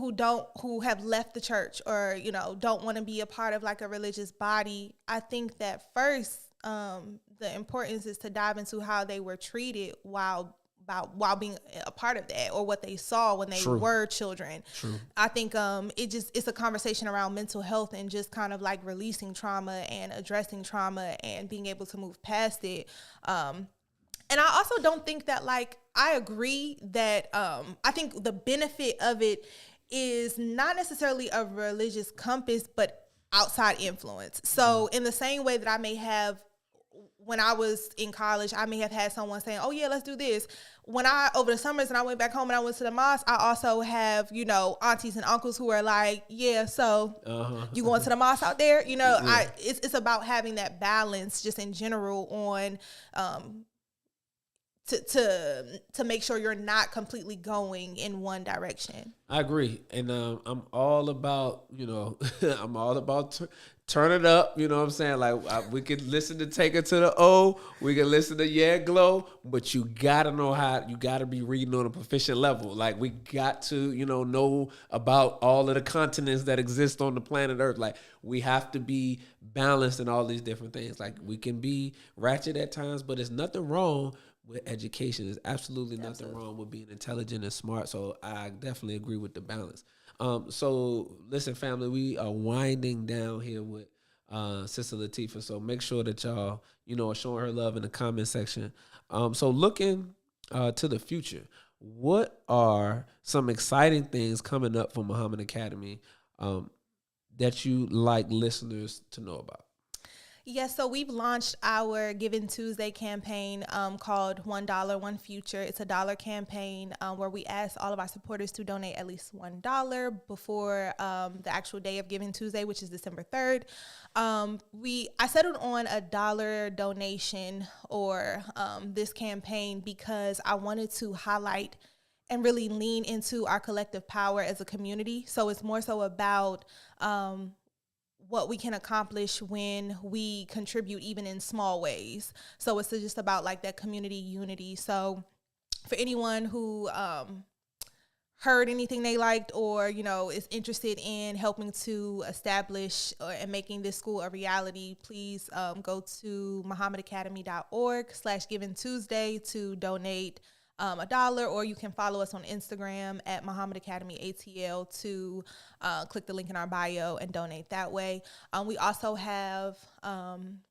who have left the church or, you know, don't want to be a part of like a religious body. I think that first, the importance is to dive into how they were treated while about while being a part of that, or what they saw when they were children. I think it's a conversation around mental health and just kind of like releasing trauma and addressing trauma and being able to move past it. And I also don't think that, like, I agree that I think the benefit of it is not necessarily a religious compass, but outside influence. So in the same way that I may have, when I was in college, I may have had someone saying, oh yeah, let's do this. When over the summers and I went back home and I went to the mosque, I also have, aunties and uncles who are like, yeah, so you going to the mosque out there? It's about having that balance just in general on, to make sure you're not completely going in one direction. I agree. And I'm all about, I'm all about turn it up. You know what I'm saying? Like, we can listen to Take It to the O. We can listen to Yeah Glow. But you got to know you got to be reading on a proficient level. Like, we got to, know about all of the continents that exist on the planet Earth. Like, we have to be balanced in all these different things. Like, we can be ratchet at times, but there's nothing wrong with education. There's absolutely nothing wrong with being intelligent and smart. So I definitely agree with the balance. So listen, family, we are winding down here with Sister Latifah. So make sure that y'all, are showing her love in the comment section. So looking to the future, what are some exciting things coming up for Muhammad Academy that you like listeners to know about? Yes, so we've launched our Giving Tuesday campaign called $1, One Future. It's a $1 campaign where we ask all of our supporters to donate at least $1 before the actual day of Giving Tuesday, which is December 3rd. I settled on a $1 donation or this campaign because I wanted to highlight and really lean into our collective power as a community. So it's more so about what we can accomplish when we contribute even in small ways. So it's just about like that community unity. So for anyone who heard anything they liked or, is interested in helping to establish and making this school a reality, please go to muhammadacademy.org/Giving Tuesday to donate $1, or you can follow us on Instagram at Muhammad Academy ATL to click the link in our bio and donate that way. We also have an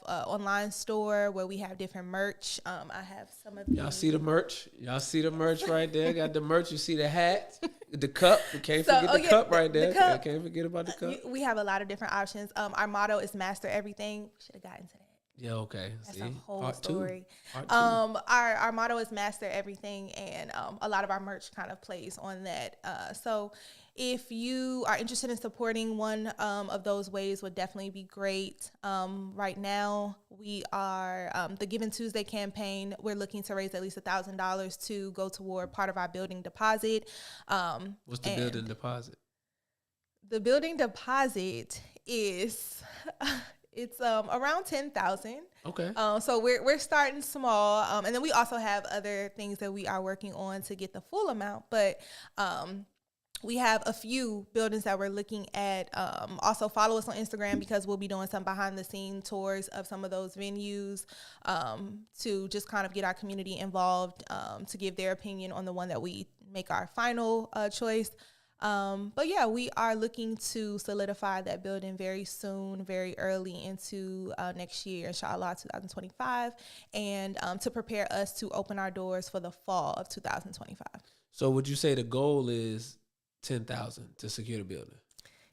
online store where we have different merch. I have some of y'all see the merch. Y'all see the merch right there. Got the merch. You see the hat, the cup. We can't forget the cup right there. Can't forget about the cup. We have a lot of different options. Our motto is Master Everything. Should have gotten to that. Yeah, okay. That's a whole story. Part two. Our motto is Master Everything, and a lot of our merch kind of plays on that. So if you are interested in supporting one of those ways, would definitely be great. Right now, we are the Giving Tuesday campaign. We're looking to raise at least $1,000 to go toward part of our building deposit. What's the building deposit? The building deposit is... It's around $10,000. Okay. So we're starting small, and then we also have other things that we are working on to get the full amount. But we have a few buildings that we're looking at. Also follow us on Instagram because we'll be doing some behind the scene tours of some of those venues to just kind of get our community involved, to give their opinion on the one that we make our final choice. But yeah, we are looking to solidify that building very soon, very early into next year, inshallah, 2025, and to prepare us to open our doors for the fall of 2025. So would you say the goal is $10,000 to secure the building?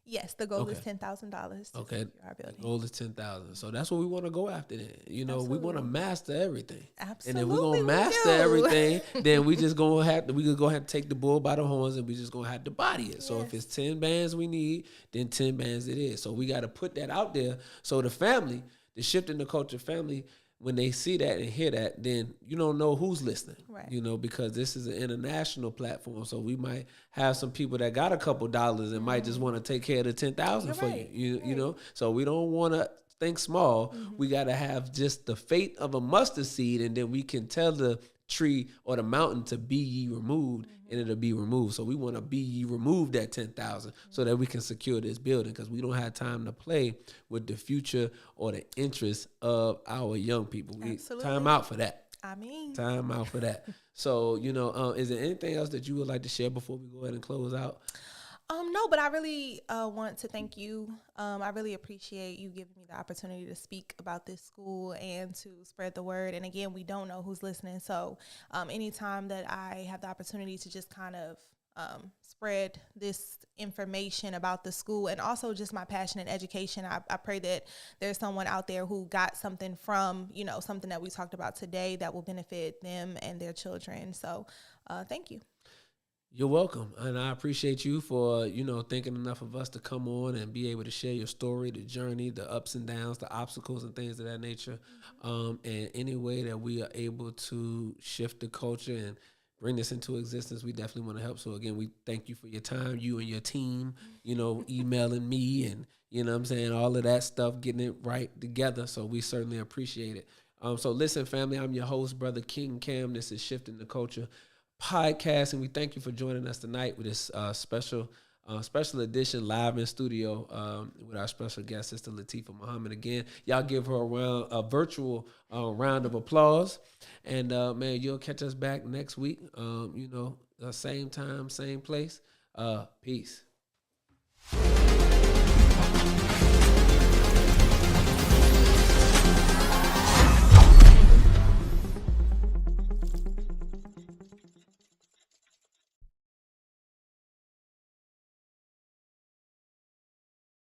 Yes, the goal is $10,000. Okay, our building. The goal is $10,000. So that's what we want to go after. Then we want to master everything. Absolutely, and if we're gonna master everything, then we just gonna have to take the bull by the horns, and we just gonna have to body it. So if it's 10 bands we need, then 10 bands it is. So we got to put that out there. So the family, the Shift in the Culture family, when they see that and hear that, then you don't know who's listening, right. Because this is an international platform. So we might have some people that got a couple dollars and might just want to take care of the 10,000 for right. you know. So we don't want to think small. We got to have just the faith of a mustard seed, and then we can tell the tree or the mountain to be ye removed, and it'll be removed. So we want to be ye removed at 10,000 so that we can secure this building, because we don't have time to play with the future or the interests of our young people. We time out for that. I mean, time out for that. So, is there anything else that you would like to share before we go ahead and close out? No, but I really want to thank you. I really appreciate you giving me the opportunity to speak about this school and to spread the word. And again, we don't know who's listening. So anytime that I have the opportunity to just kind of spread this information about the school and also just my passion in education, I pray that there's someone out there who got something from, something that we talked about today that will benefit them and their children. So thank you. You're welcome. And I appreciate you for, thinking enough of us to come on and be able to share your story, the journey, the ups and downs, the obstacles and things of that nature. And any way that we are able to shift the culture and bring this into existence, we definitely want to help. So again, we thank you for your time, you and your team, emailing me and, all of that stuff, getting it right together. So we certainly appreciate it. So listen, family, I'm your host, Brother King Cam. This is Shifting the Culture podcast, and we thank you for joining us tonight with this special edition live in studio with our special guest, Sister Latifah Muhammad. Again, y'all give her a virtual round of applause, and man, you'll catch us back next week. Same time, same place. Peace.